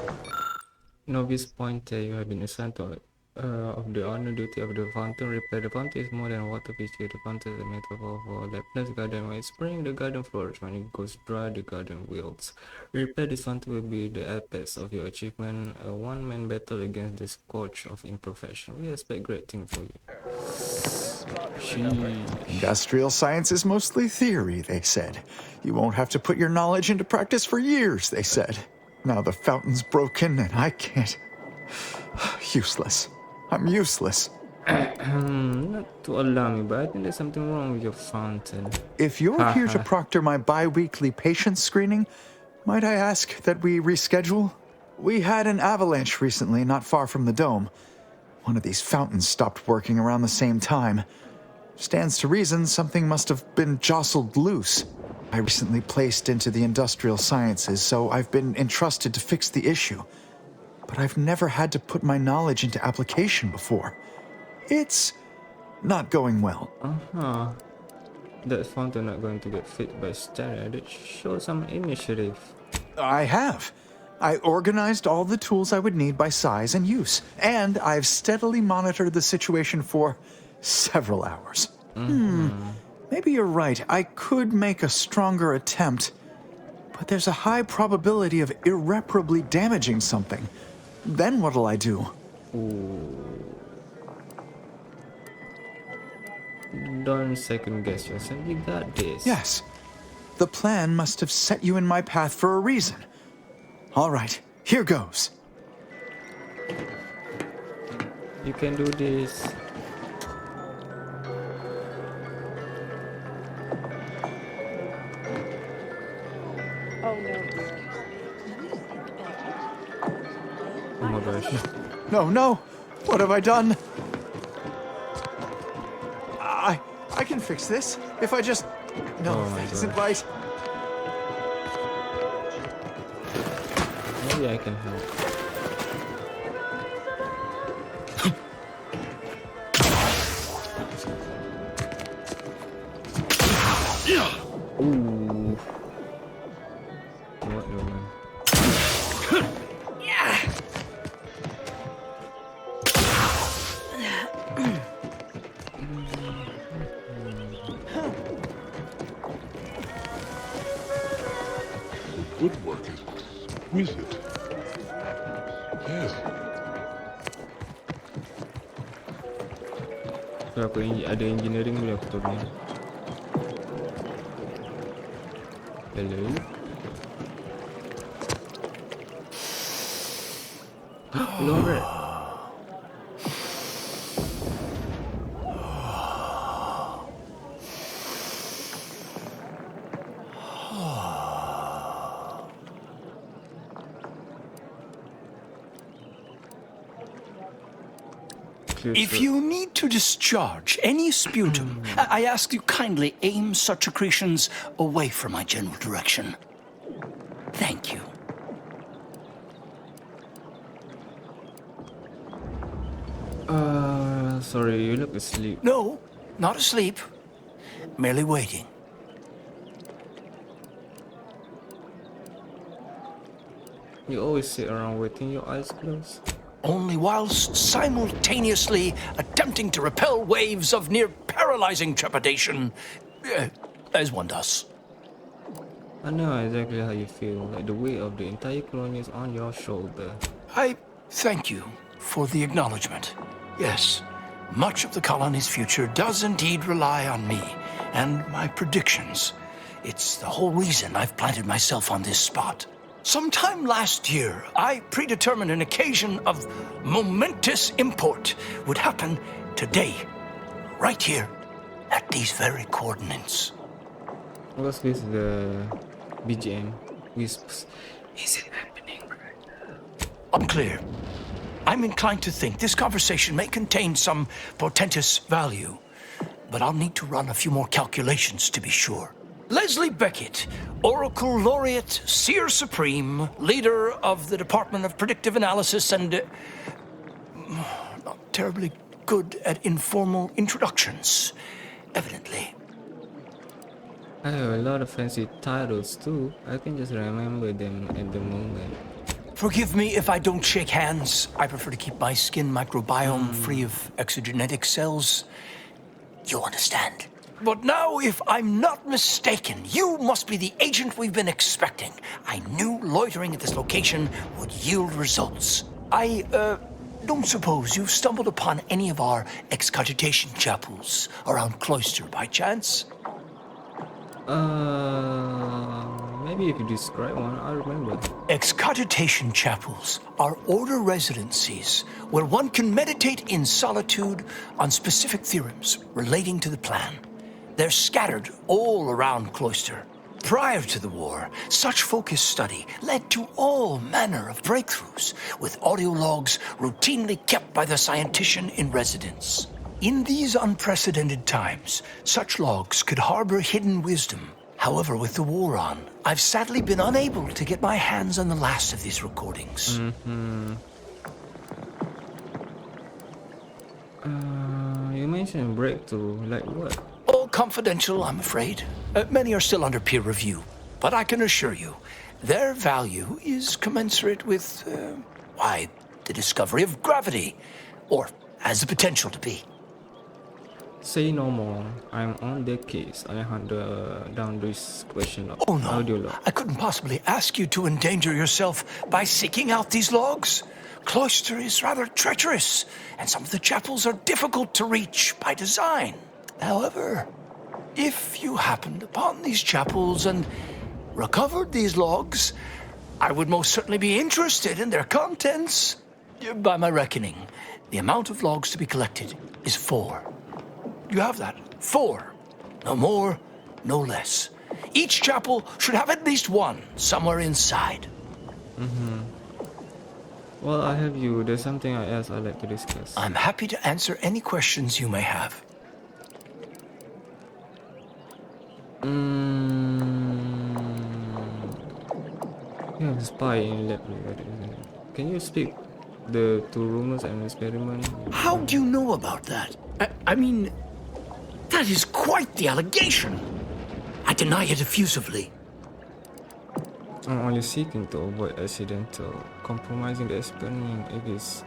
Novice Pointer, you have been assigned to of the honor duty of the fountain repair. The fountain is more than a water feature. The fountain is a metaphor for Lapland's garden. When it's spring, the garden flourishes. When it goes dry, the garden wilts. Repair this fountain will be the apex of your achievement. A one-man battle against the scourge of imperfection. We expect great things for you. Industrial science is mostly theory, they said. You won't have to put your knowledge into practice for years, they said. Now the fountain's broken and I can't... Useless. I'm useless. Not to alarm you, but I think there's something wrong with your fountain. If you're here to proctor my bi-weekly patience screening, might I ask that we reschedule? We had an avalanche recently not far from the dome. One of these fountains stopped working around the same time. Stands to reason something must have been jostled loose. I recently placed into the industrial sciences, so I've been entrusted to fix the issue. But I've never had to put my knowledge into application before. It's not going well. That fountain not going to get fit by standard. Show some initiative. I have. I organized all the tools I would need by size and use, and I've steadily monitored the situation for several hours. Maybe you're right. I could make a stronger attempt, but there's a high probability of irreparably damaging something. Then what'll I do? Don't second guess yourself. You got this. Yes. The plan must have set you in my path for a reason. All right, here goes. You can do this. Oh no. Oh my gosh. No. What have I done? I can fix this if I just... No, that isn't right. Maybe I can help. Ooh. What the man? Woodwork is exquisite. Yes. So aku ada engineering boleh aku tahu ni. Hello. Lord. If you need to discharge any sputum, I ask you kindly aim such accretions away from my general direction. Thank you. Sorry, you look asleep. No, not asleep. Merely waiting. You always sit around waiting, your eyes closed. Only whilst simultaneously attempting to repel waves of near paralyzing trepidation, as one does. I know exactly how you feel, like the weight of the entire colony is on your shoulder. I thank you for the acknowledgement. Yes, much of the colony's future does indeed rely on me and my predictions. It's the whole reason I've planted myself on this spot. Sometime last year, I predetermined an occasion of momentous import would happen today, right here, at these very coordinates. What's this, the BGM wisps? Is it happening? Unclear. I'm inclined to think this conversation may contain some portentous value, but I'll need to run a few more calculations to be sure. Leslie Beckett, Oracle Laureate, Seer Supreme, leader of the Department of Predictive Analysis, and not terribly good at informal introductions, evidently. I have a lot of fancy titles too. I can just remember them at the moment. Forgive me if I don't shake hands. I prefer to keep my skin microbiome free of exogenetic cells. You understand. But now, if I'm not mistaken, you must be the agent we've been expecting. I knew loitering at this location would yield results. I don't suppose you've stumbled upon any of our excogitation chapels around Cloister by chance? Maybe if you describe one, I remember. Excogitation chapels are order residencies where one can meditate in solitude on specific theorems relating to the plan. They're scattered all around Cloister. Prior to the war, such focused study led to all manner of breakthroughs, with audio logs routinely kept by the scientician in residence. In these unprecedented times, such logs could harbor hidden wisdom. However, with the war on, I've sadly been unable to get my hands on the last of these recordings. You mentioned breakthrough, like what? All confidential, I'm afraid. Many are still under peer review, but I can assure you, their value is commensurate with, the discovery of gravity, or has the potential to be. Say no more. I'm on the case. I hunt down this question of Oh no, audio log. I couldn't possibly ask you to endanger yourself by seeking out these logs. Cloister is rather treacherous, and some of the chapels are difficult to reach by design. However, if you happened upon these chapels and recovered these logs, I would most certainly be interested in their contents. By my reckoning, the amount of logs to be collected is 4. You have that. 4. No more, no less. Each chapel should have at least one somewhere inside. Well, I have you. There's something else I'd like to discuss. I'm happy to answer any questions you may have. You have a spy in lab. Can you speak the 2 rumors and experiment? How do you know about that? I mean, that is quite the allegation. I deny it effusively. I'm only seeking to avoid accidental compromising the experiment if it's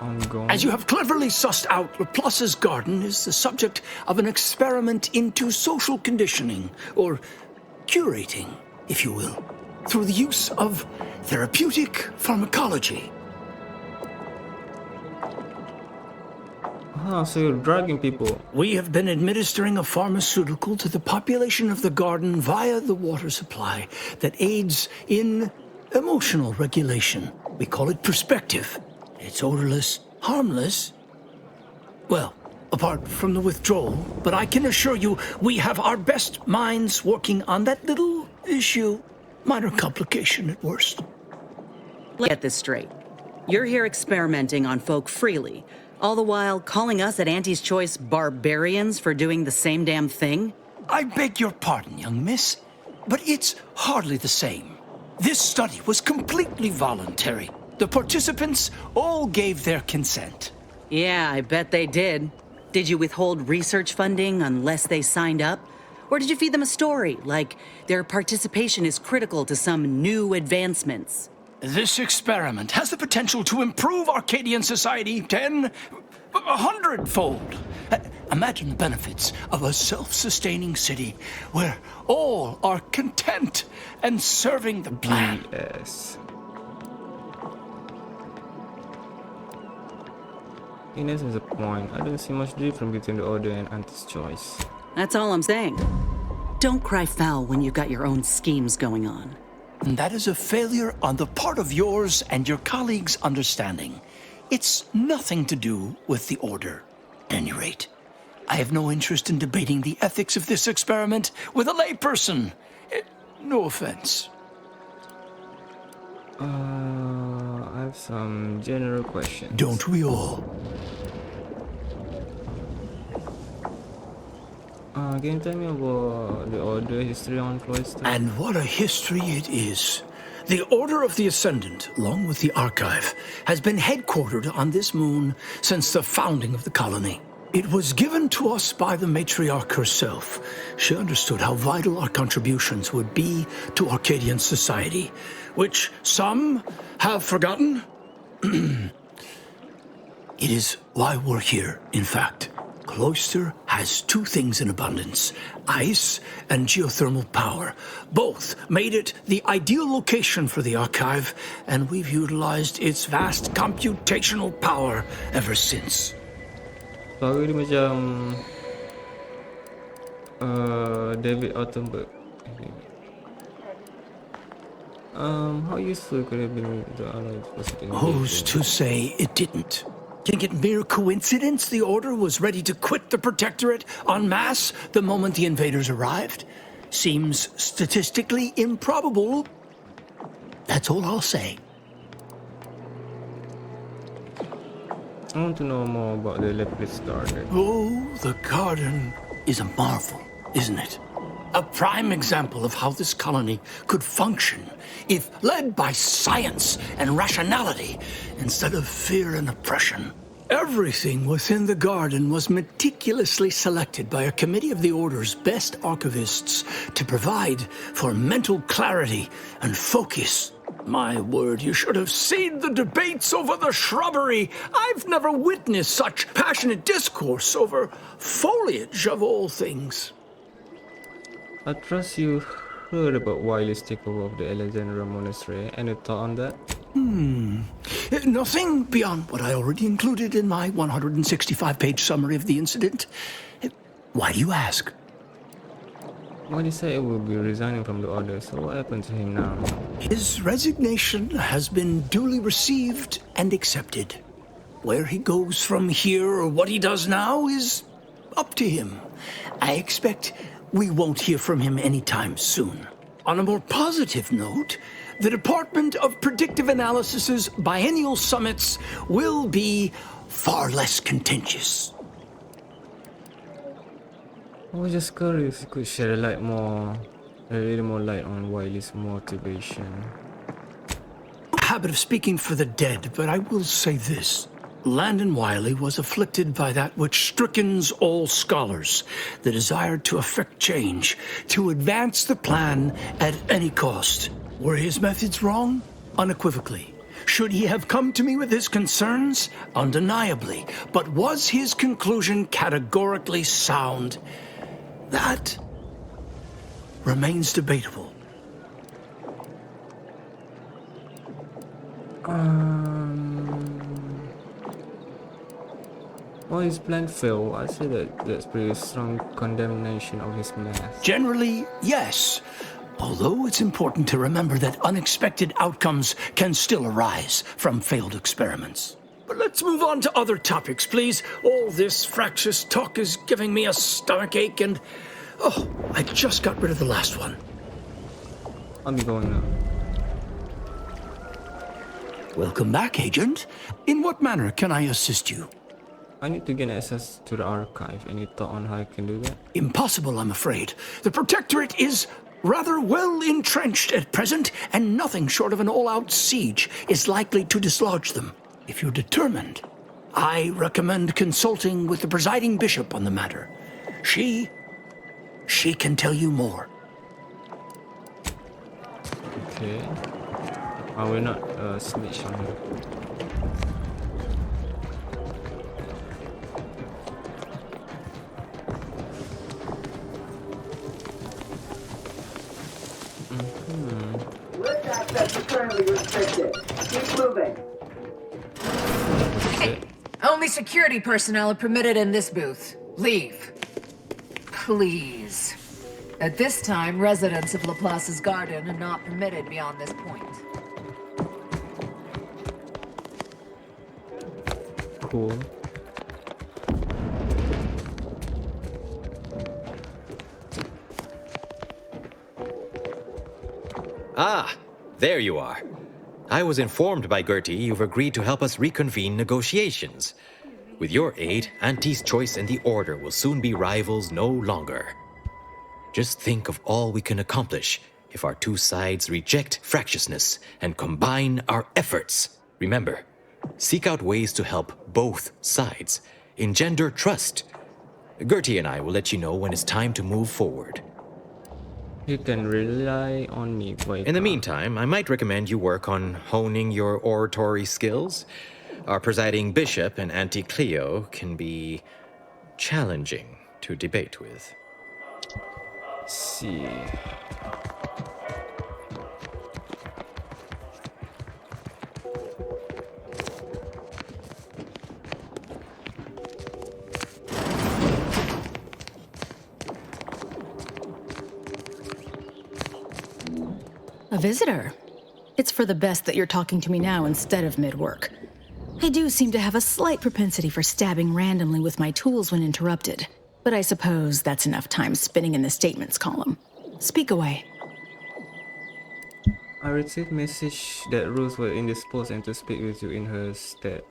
ongoing. As you have cleverly sussed out, Laplace's garden is the subject of an experiment into social conditioning, or curating, if you will, through the use of therapeutic pharmacology. So you're drugging people. We have been administering a pharmaceutical to the population of the garden via the water supply that aids in emotional regulation. We call it perspective. It's odorless, harmless. Well, apart from the withdrawal, but I can assure you we have our best minds working on that little issue. Minor complication at worst. Get this straight. You're here experimenting on folk freely, all the while calling us at Auntie's Choice barbarians for doing the same damn thing? I beg your pardon, young miss, but it's hardly the same. This study was completely voluntary. The participants all gave their consent. Yeah, I bet they did. Did you withhold research funding unless they signed up? Or did you feed them a story, like their participation is critical to some new advancements? This experiment has the potential to improve Arcadian society 100-fold. Imagine the benefits of a self-sustaining city where all are content and serving the plan. Yes. In essence, a point. I don't see much difference between the Order and Auntie's Choice. That's all I'm saying. Don't cry foul when you've got your own schemes going on. And that is a failure on the part of yours and your colleagues' understanding. It's nothing to do with the Order. At any rate, I have no interest in debating the ethics of this experiment with a layperson. No offense. I have some general questions. Don't we all? Can you tell me about the Order history on Cloister? And what a history it is. The Order of the Ascendant, along with the Archive, has been headquartered on this moon since the founding of the colony. It was given to us by the matriarch herself. She understood how vital our contributions would be to Arcadian society, which some have forgotten. It is why we're here, in fact. Cloister has two things in abundance: ice and geothermal power. Both made it the ideal location for the archive, and we've utilized its vast computational power ever since. Suara dia macam David Attenborough. How useful could it have been the Allied Pacific? Who's to say it didn't? Think it mere coincidence the Order was ready to quit the Protectorate en masse the moment the invaders arrived? Seems statistically improbable. That's all I'll say. I want to know more about the Leplis Garden. Oh, the garden is a marvel, isn't it? A prime example of how this colony could function if led by science and rationality instead of fear and oppression. Everything within the garden was meticulously selected by a committee of the Order's best archivists to provide for mental clarity and focus. My word, you should have seen the debates over the shrubbery. I've never witnessed such passionate discourse over foliage of all things. I trust you heard about Wiley's takeover of the Alexandria Monastery. Any thought on that? Nothing beyond what I already included in my 165-page summary of the incident. Why do you ask? Well, he said he will be resigning from the Order, so what happened to him now? His resignation has been duly received and accepted. Where he goes from here or what he does now is up to him. I expect we won't hear from him anytime soon. On a more positive note, the Department of Predictive Analysis's biennial summits will be far less contentious. I was just curious if you could shed a little more light on Wiley's motivation. Habit of speaking for the dead, but I will say this. Landon Wiley was afflicted by that which strickens all scholars, the desire to effect change, to advance the plan at any cost. Were his methods wrong? Unequivocally. Should he have come to me with his concerns? Undeniably. But was his conclusion categorically sound? That remains debatable. Well, his plan failed. I say that's pretty strong condemnation of his math. Generally, yes. Although it's important to remember that unexpected outcomes can still arise from failed experiments. But let's move on to other topics, please. All this fractious talk is giving me a stomachache and... Oh, I just got rid of the last one. I'll be going now. Welcome back, Agent. In what manner can I assist you? I need to gain access to the archive. Any thought on how I can do that? Impossible, I'm afraid. The Protectorate is rather well entrenched at present, and nothing short of an all-out siege is likely to dislodge them. If you're determined, I recommend consulting with the presiding bishop on the matter. She can tell you more. Okay. I will not snitch on her. Lift access is currently restricted. Keep moving. Only security personnel are permitted in this booth. Leave. Please. At this time, residents of Laplace's garden are not permitted beyond this point. Cool. Ah, there you are. I was informed by Gertie you've agreed to help us reconvene negotiations. With your aid, Auntie's Choice and the Order will soon be rivals no longer. Just think of all we can accomplish if our two sides reject fractiousness and combine our efforts. Remember, seek out ways to help both sides. engender trust. Gertie and I will let you know when it's time to move forward. You can rely on me, boy. In the meantime, I might recommend you work on honing your oratory skills. Our presiding bishop and Auntie Cleo can be challenging to debate with. Let's see. A visitor. It's for the best that you're talking to me now instead of mid-work. I do seem to have a slight propensity for stabbing randomly with my tools when interrupted, but I suppose that's enough time spinning in the statements column. Speak away. I received message that Rose was indisposed and to speak with you in her stead.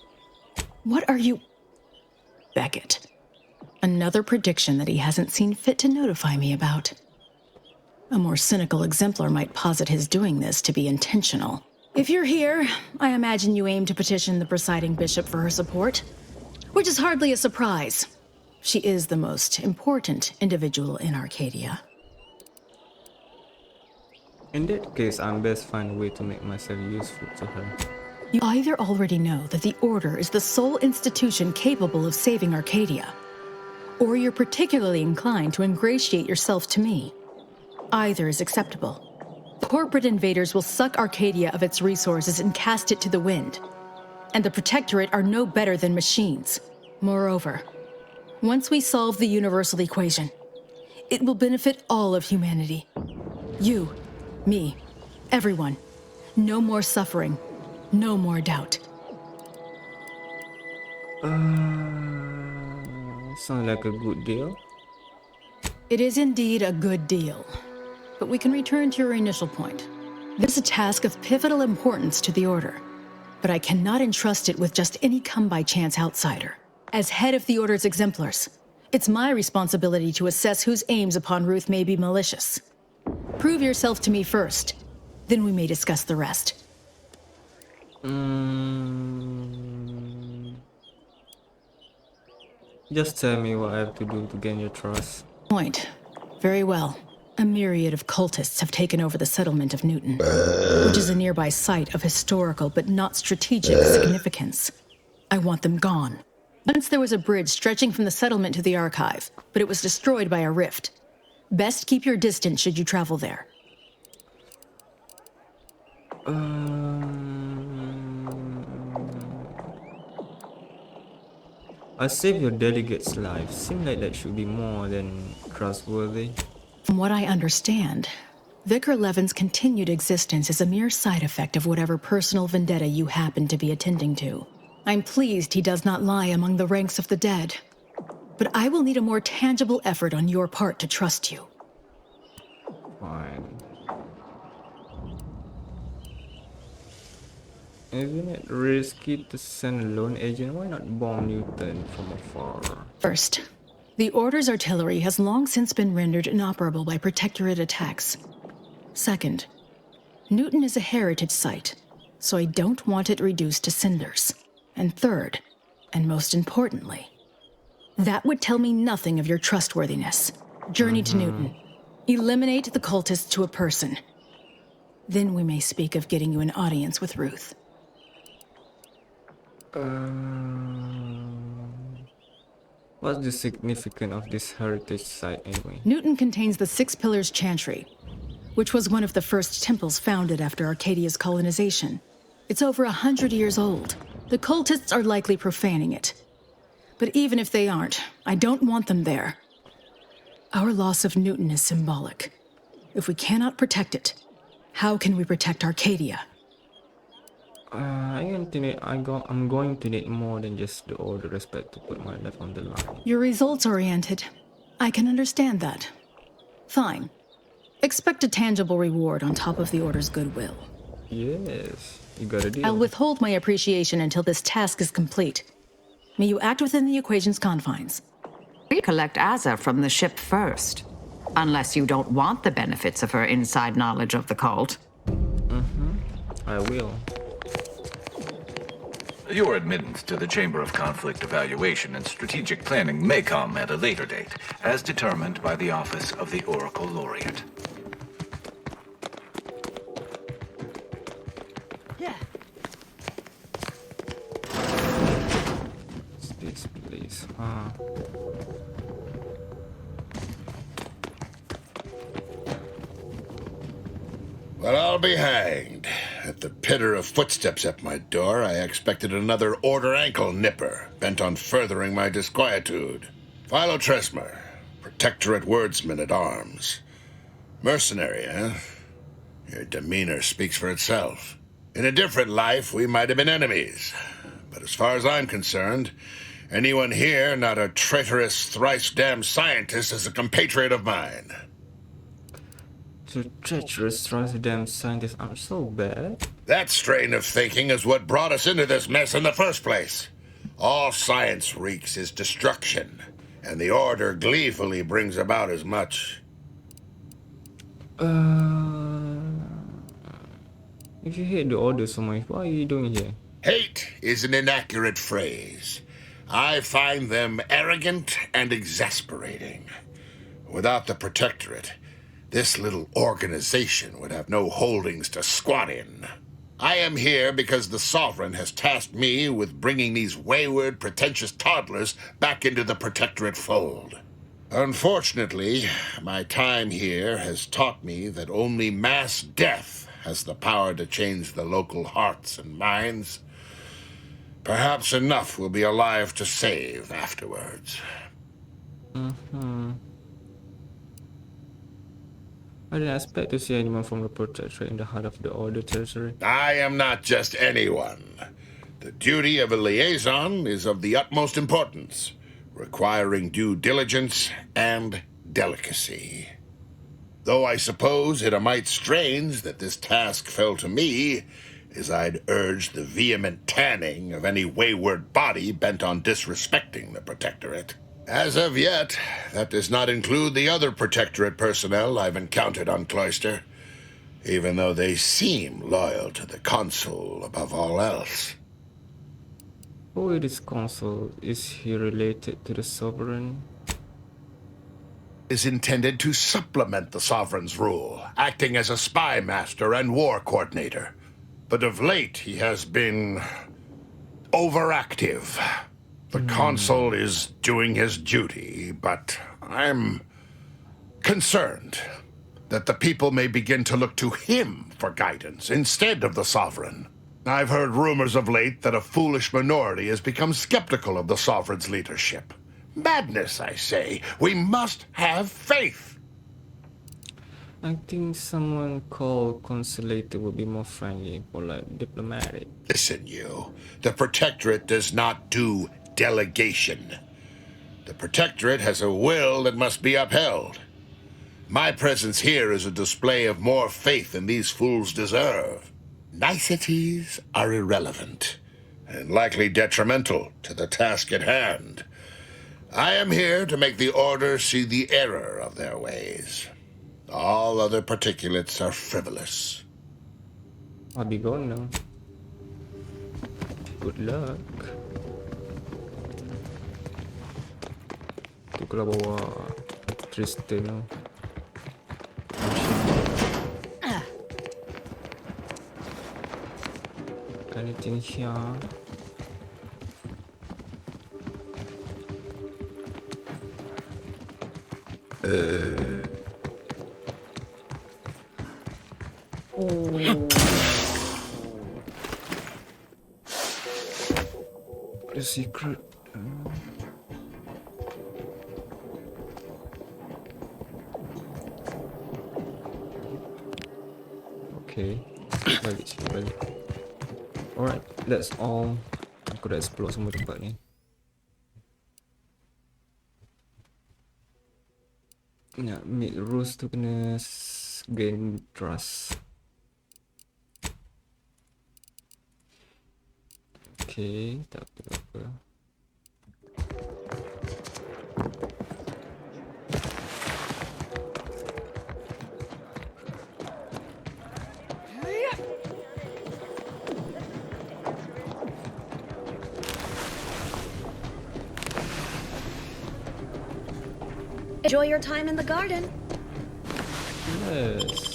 What are you... Beckett. Another prediction that he hasn't seen fit to notify me about. A more cynical exemplar might posit his doing this to be intentional. If you're here, I imagine you aim to petition the presiding bishop for her support, which is hardly a surprise. She is the most important individual in Arcadia. In that case, I'm best find a way to make myself useful to her. You either already know that the Order is the sole institution capable of saving Arcadia, or you're particularly inclined to ingratiate yourself to me. Either is acceptable. Corporate invaders will suck Arcadia of its resources and cast it to the wind. And the Protectorate are no better than machines. Moreover, once we solve the universal equation, it will benefit all of humanity. You, me, everyone. No more suffering, no more doubt. Sounds like a good deal. It is indeed a good deal. But we can return to your initial point. This is a task of pivotal importance to the Order, but I cannot entrust it with just any come-by-chance outsider. As head of the Order's exemplars, it's my responsibility to assess whose aims upon Ruth may be malicious. Prove yourself to me first, then we may discuss the rest. Just tell me what I have to do to gain your trust. Point. Very well. A myriad of cultists have taken over the settlement of Newton, which is a nearby site of historical but not strategic significance. I want them gone. Once there was a bridge stretching from the settlement to the archive, but it was destroyed by a rift. Best keep your distance should you travel there. I saved your delegate's life. Seems like that should be more than trustworthy. From what I understand, Vicar Levin's continued existence is a mere side effect of whatever personal vendetta you happen to be attending to. I'm pleased he does not lie among the ranks of the dead, but I will need a more tangible effort on your part to trust you. Fine. Isn't it risky to send a lone agent? Why not bomb Newton from afar? First, the Order's artillery has long since been rendered inoperable by Protectorate attacks. Second, Newton is a heritage site, so I don't want it reduced to cinders. And third, and most importantly, that would tell me nothing of your trustworthiness. Journey to Newton. Eliminate the cultists to a person. Then we may speak of getting you an audience with Ruth. What's the significance of this heritage site anyway? Newton contains the Six Pillars Chantry, which was one of the first temples founded after Arcadia's colonization. It's over 100 years old. The cultists are likely profaning it. But even if they aren't, I don't want them there. Our loss of Newton is symbolic. If we cannot protect it, how can we protect Arcadia? I'm going to need more than just the Order respect to put my life on the line. You're results-oriented. I can understand that. Fine. Expect a tangible reward on top of the Order's goodwill. Yes, you got a deal. I'll withhold my appreciation until this task is complete. May you act within the equation's confines. Recollect Azza from the ship first, unless you don't want the benefits of her inside knowledge of the cult. I will. Your admittance to the Chamber of Conflict Evaluation and Strategic Planning may come at a later date, as determined by the Office of the Oracle Laureate. This place, Well, I'll be hanged. At the pitter of footsteps at my door, I expected another Order ankle nipper, bent on furthering my disquietude. Philo Tresmer, Protectorate Wordsman at Arms. Mercenary, eh? Your demeanor speaks for itself. In a different life, we might have been enemies. But as far as I'm concerned, anyone here not a traitorous, thrice-damned scientist is a compatriot of mine. The treacherous, damn scientists are so bad. That strain of thinking is what brought us into this mess in the first place. All science wreaks is destruction, and the Order gleefully brings about as much. If you hate the Order so much, what are you doing here? Hate is an inaccurate phrase. I find them arrogant and exasperating. Without the Protectorate, this little organization would have no holdings to squat in. I am here because the Sovereign has tasked me with bringing these wayward, pretentious toddlers back into the Protectorate fold. Unfortunately, my time here has taught me that only mass death has the power to change the local hearts and minds. Perhaps enough will be alive to save afterwards. I didn't expect to see anyone from the Protectorate in the heart of the Order territory. I am not just anyone. The duty of a liaison is of the utmost importance, requiring due diligence and delicacy. Though I suppose it a mite strange that this task fell to me, as I'd urge the vehement tanning of any wayward body bent on disrespecting the Protectorate. As of yet, that does not include the other Protectorate personnel I've encountered on Cloister, even though they seem loyal to the Consul above all else. Who is this Consul? Is he related to the Sovereign? Is intended to supplement the Sovereign's rule, acting as a spy master and war coordinator. But of late, he has been overactive. The Consul is doing his duty, but I'm concerned that the people may begin to look to him for guidance instead of the Sovereign. I've heard rumors of late that a foolish minority has become skeptical of the Sovereign's leadership. Madness, I say. We must have faith. I think someone called Consulator would be more friendly, polite, diplomatic. Listen, you. The Protectorate does not do delegation. The Protectorate has a will that must be upheld. My presence here is a display of more faith than these fools deserve. Niceties are irrelevant, and likely detrimental to the task at hand. I am here to make the Order see the error of their ways. All other particulates are frivolous. I'll be going now. Good luck. Tu kalau bawa Tristan. Anything here? The secret. Okay, balik sini balik. Alright, that's all. Aku dah explore semua tempat ni. Nak meet Rose tu kena gain trust. Okay, tak apa. Enjoy your time in the garden. Yes.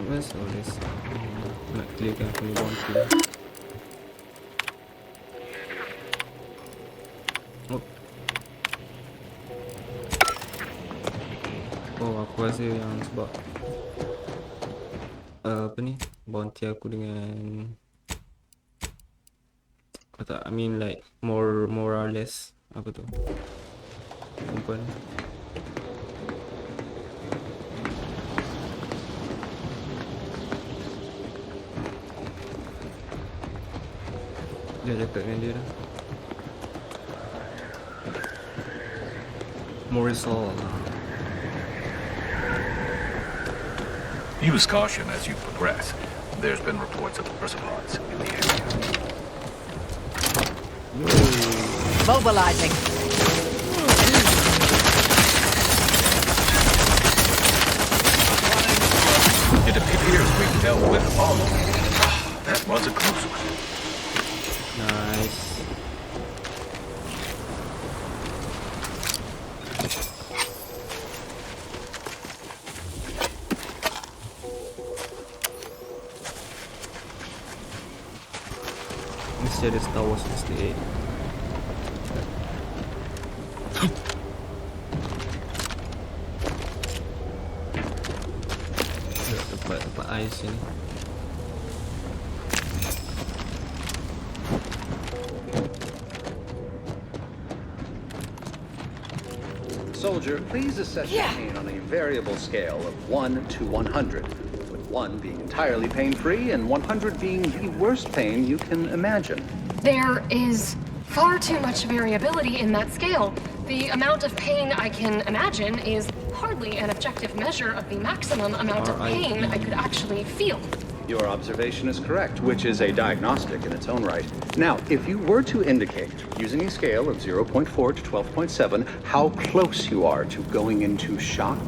Where's all this? Nak clearkan aku ni bounty. Oh. Oh, aku rasa yang sebab apa ni? Bounty aku dengan apa tak? I mean like more or less apa tu? Perempuan. Dia cakap dengan dia dah. More resolve. Use caution as you progress. There's been reports of Persepods in the area. Mobilizing. It appears we've dealt with all of them. That was a close one. Nice. Mesti ada Star Wars 68. Tempat ais sini. Soldier, please assess your pain on a variable scale of 1 to 100, with 1 being entirely pain-free and 100 being the worst pain you can imagine. There is far too much variability in that scale. The amount of pain I can imagine is hardly an objective measure of the maximum amount of pain I could actually feel. Your observation is correct, which is a diagnostic in its own right. Now, if you were to indicate, using a scale of 0.4 to 12.7, how close you are to going into shock?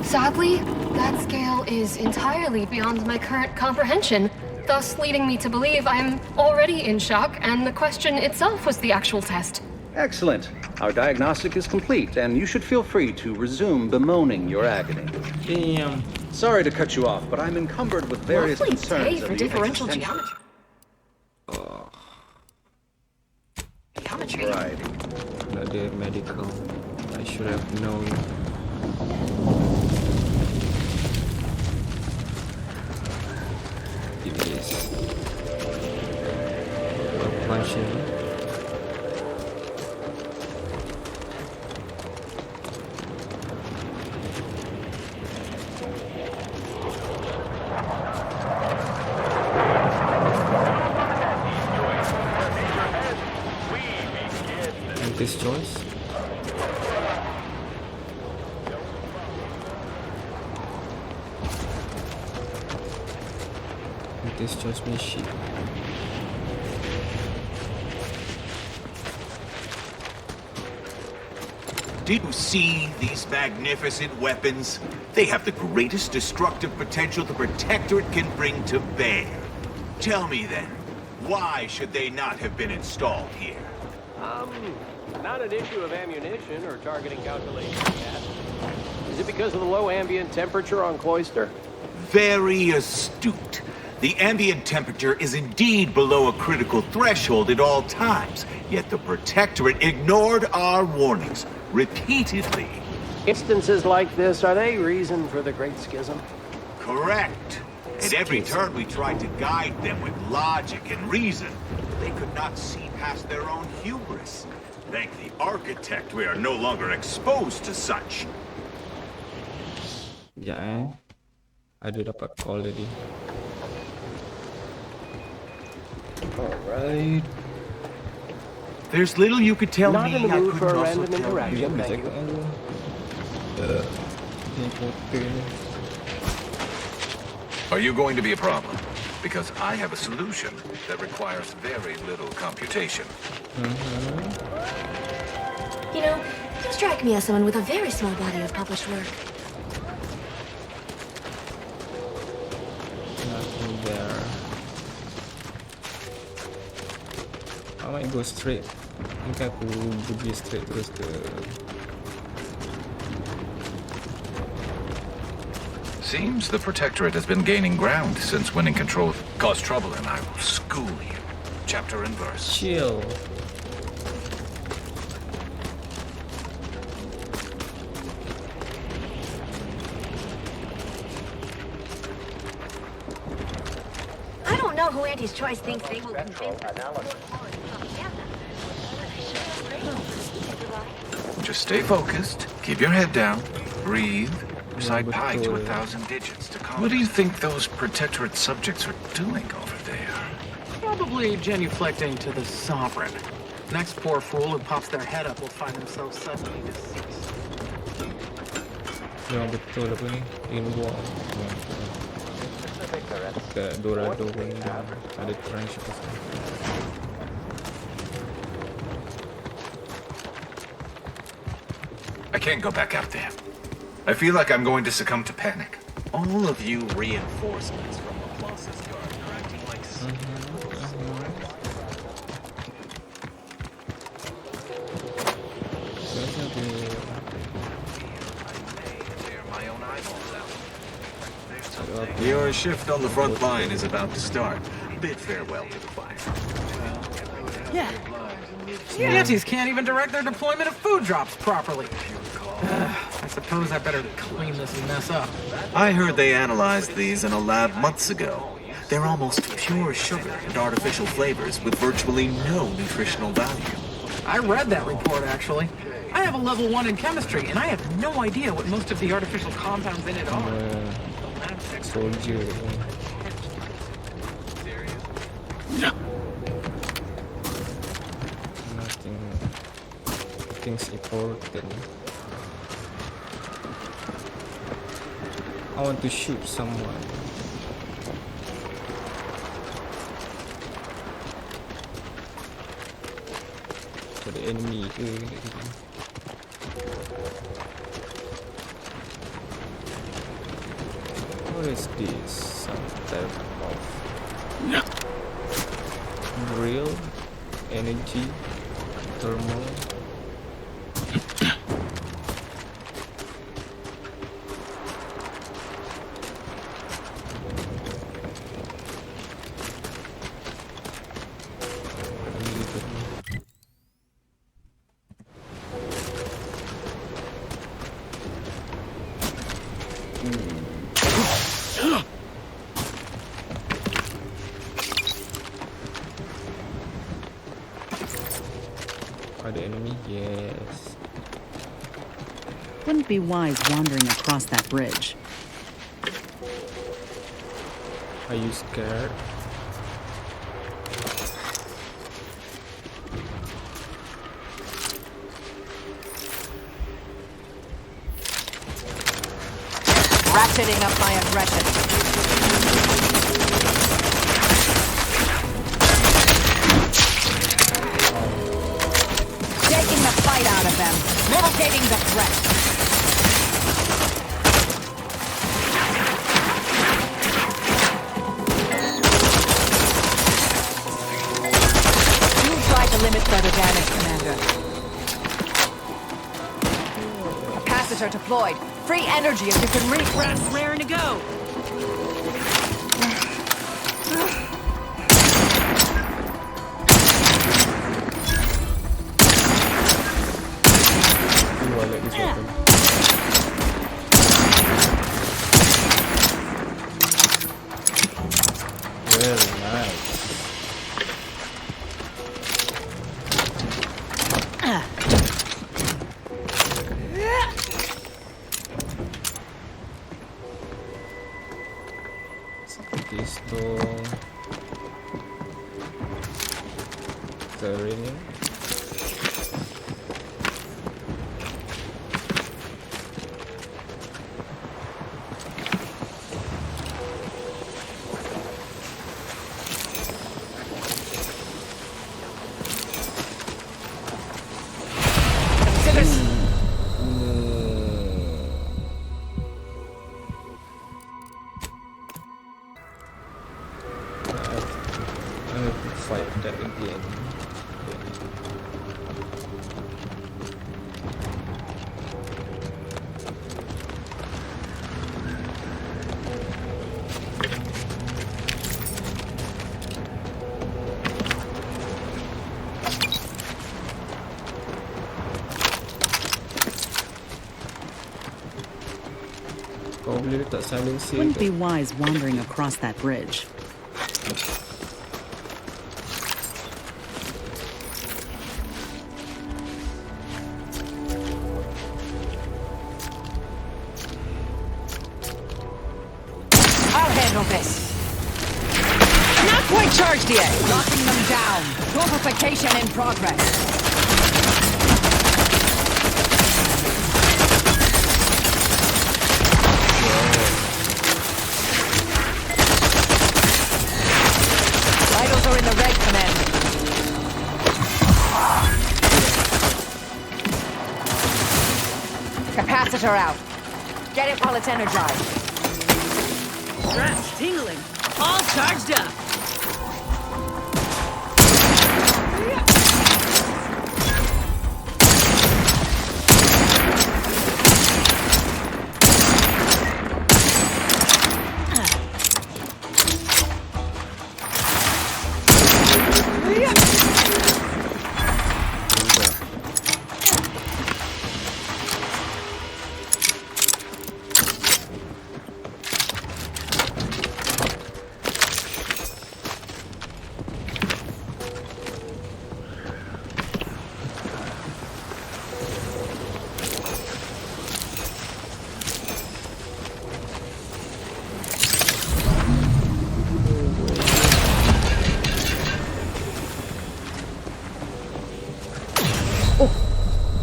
Sadly, that scale is entirely beyond my current comprehension, thus leading me to believe I'm already in shock, and the question itself was the actual test. Excellent. Our diagnostic is complete, and you should feel free to resume bemoaning your agony. Damn. Sorry to cut you off, but I'm encumbered with various Lovely concerns day of for the differential existential- geometry. Right. Another medical. I should have known. It is. Punching. This choice. This choice means shit. Did you see these magnificent weapons? They have the greatest destructive potential the Protectorate can bring to bear. Tell me then, why should they not have been installed here? Not an issue of ammunition or targeting calculation yet. Is it because of the low ambient temperature on Cloister? Very astute. The ambient temperature is indeed below a critical threshold at all times, yet the Protectorate ignored our warnings repeatedly. Instances like this, are they reason for the Great Schism? Correct. At every turn we tried to guide them with logic and reason. They could not see past their own hubris. Thank the Architect we are no longer exposed to such. Ya, ada dapat call tadi. Alright. There's little you could tell Not me in the I mood for couldn't a also random tell you. interaction, thank you. Are you going to be a problem? Because I have a solution that requires very little computation. You know, you strike me as someone with a very small body of published work. I might go straight. Mungkin aku pergi straight terus ke. Seems the Protectorate has been gaining ground since winning control. Cause trouble and I will school you. Chapter and verse. Chill. I don't know who Auntie's Choice thinks they will convince us. Just stay focused, keep your head down, breathe, recite pi to 1,000 digits to calm. What do you think those Protectorate subjects are doing over there? Probably genuflecting to the Sovereign. Next poor fool who pops their head up will find themselves suddenly deceased. Yang betul apa ni? Inward. Kat Dorado pun ada crunch pasal. I can't go back out there. I feel like I'm going to succumb to panic. All of you reinforcements from Laplace's guard are acting like Your shift on the front line is about to start. Bid farewell to the fire. Yeah. Yanties can't even direct their deployment of food drops properly. I suppose I better clean this mess up. I heard they analyzed these in a lab months ago. They're almost pure sugar and artificial flavors with virtually no nutritional value. I read that report, actually. I have a level 1 in chemistry, and I have no idea what most of the artificial compounds in it are. Soldier. Nothing's important. I want to shoot someone. For the enemy. What is this? Some type of real energy, thermal. Yes. Wouldn't be wise wandering across that bridge. Are you scared? Ratcheting up my aggression. Taking the fight out of them. Mitigating the threat. You tried to limit further damage, Commander. Capacitor deployed. Free energy if you can reach where I'm raring to go. Kau boleh letak silencer Wouldn't ke? be wise wandering across that bridge. I'll handle this. Not quite charged yet. Knocking them down. Torpification in progress. Vitals are in the red, Commander. Capacitor out. Get it while it's energized. Straps tingling. All charged up.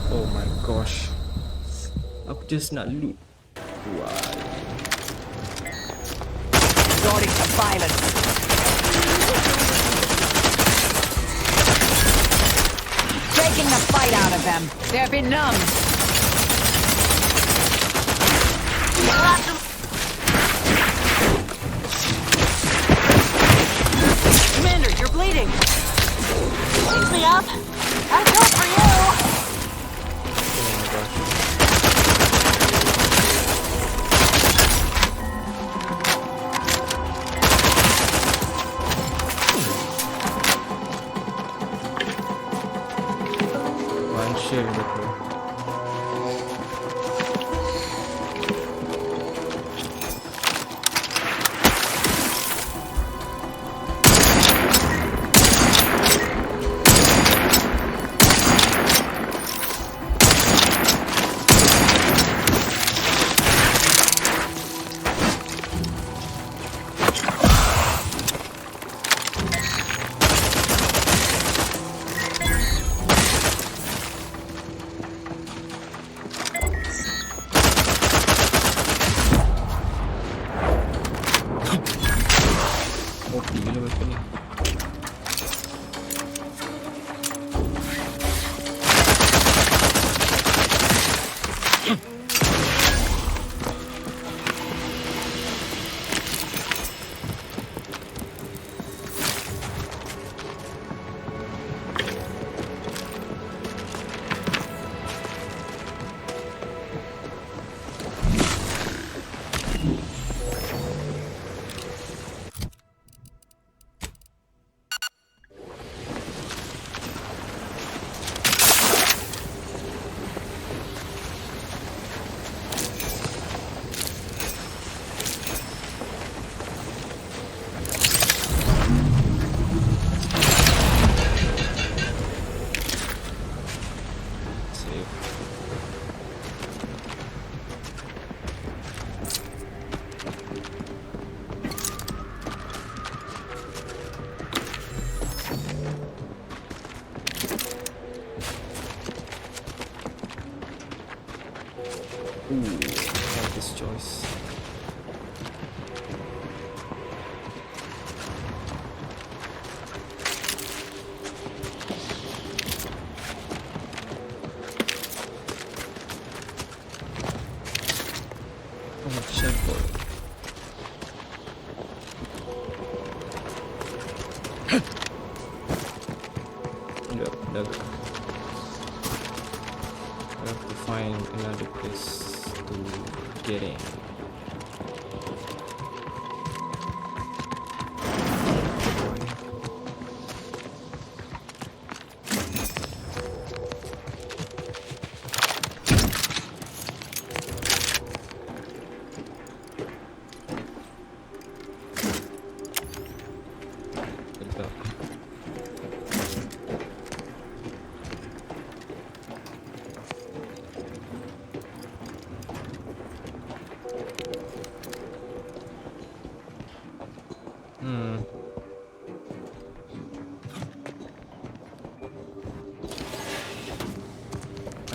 Oh my gosh. Aku just nak loot. Why? Resorting to violence. Taking the fight out of them. They're benumbed. Commander, you're bleeding. Wake me up. I'm good for you. One shield betul. OP gila weapon ni. dug. I have to find another place to get in.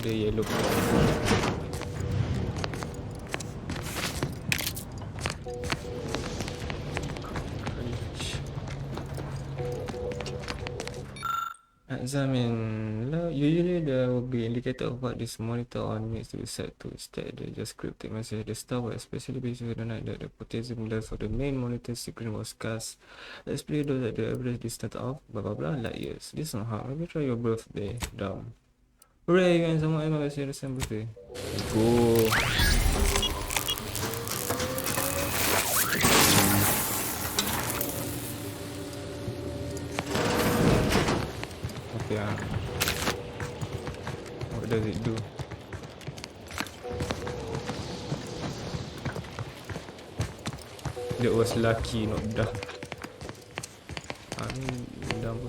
Ada yellow. Examine. Usually there will be indicator of what this monitor on needs to be set to. Instead, they just cryptic message the star, especially based on the night that the potassium level for the main monitor screen was cast. Let's play those at the average distance of blah blah blah light years. This one hard. Maybe try your birthday. Down. Hooray, guys! Someone else has the same birthday. Go. Yeah. What does it do? That was lucky, not dumb. I mean, dumb.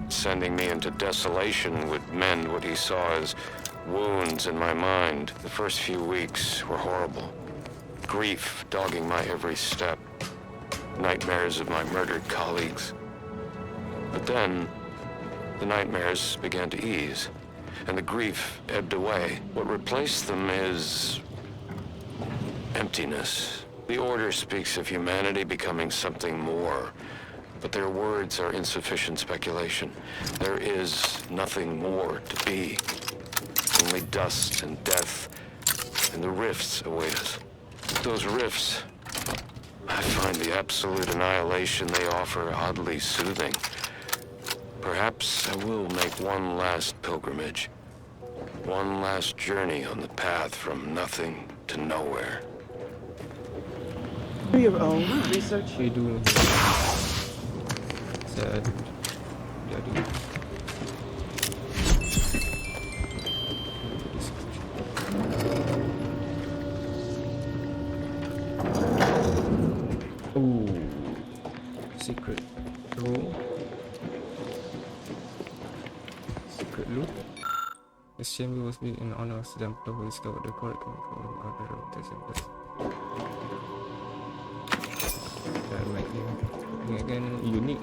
Sending me into desolation would mend what he saw as wounds in my mind. The first few weeks were horrible. Grief dogging my every step. Nightmares of my murdered colleagues. But then, the nightmares began to ease, and the grief ebbed away. What replaced them is emptiness. The Order speaks of humanity becoming something more. But their words are insufficient speculation. There is nothing more to be. Only dust and death, and the rifts await us. Those rifts, I find the absolute annihilation they offer oddly soothing. Perhaps I will make one last pilgrimage. One last journey on the path from nothing to nowhere. Do your own research. We do. Sad. Oh, secret room. Secret loop. This chamber was built in honor of the Emperor who discovered the correct chemical order of the samples. That might be again unique.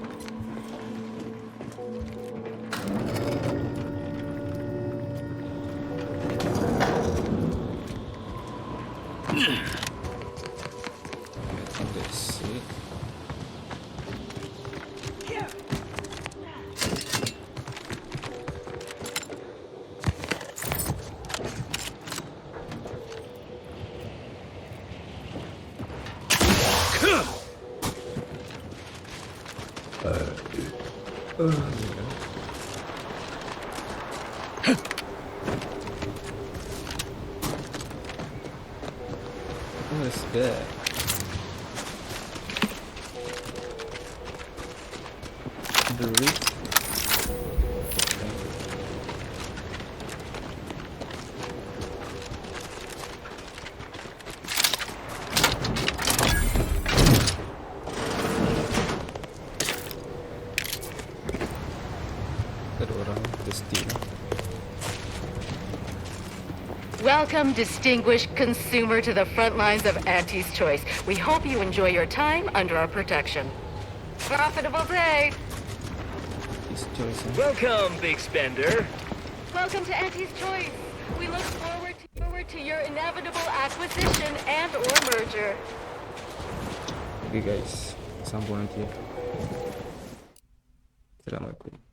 That's it. What's that? The reef. Welcome, distinguished consumer, to the front lines of Auntie's Choice. We hope you enjoy your time under our protection. Profitable day! Welcome, big spender. Welcome to Auntie's Choice. We look forward to your inevitable acquisition and or merger. Oke guys, sambung nanti ya. Assalamualaikum.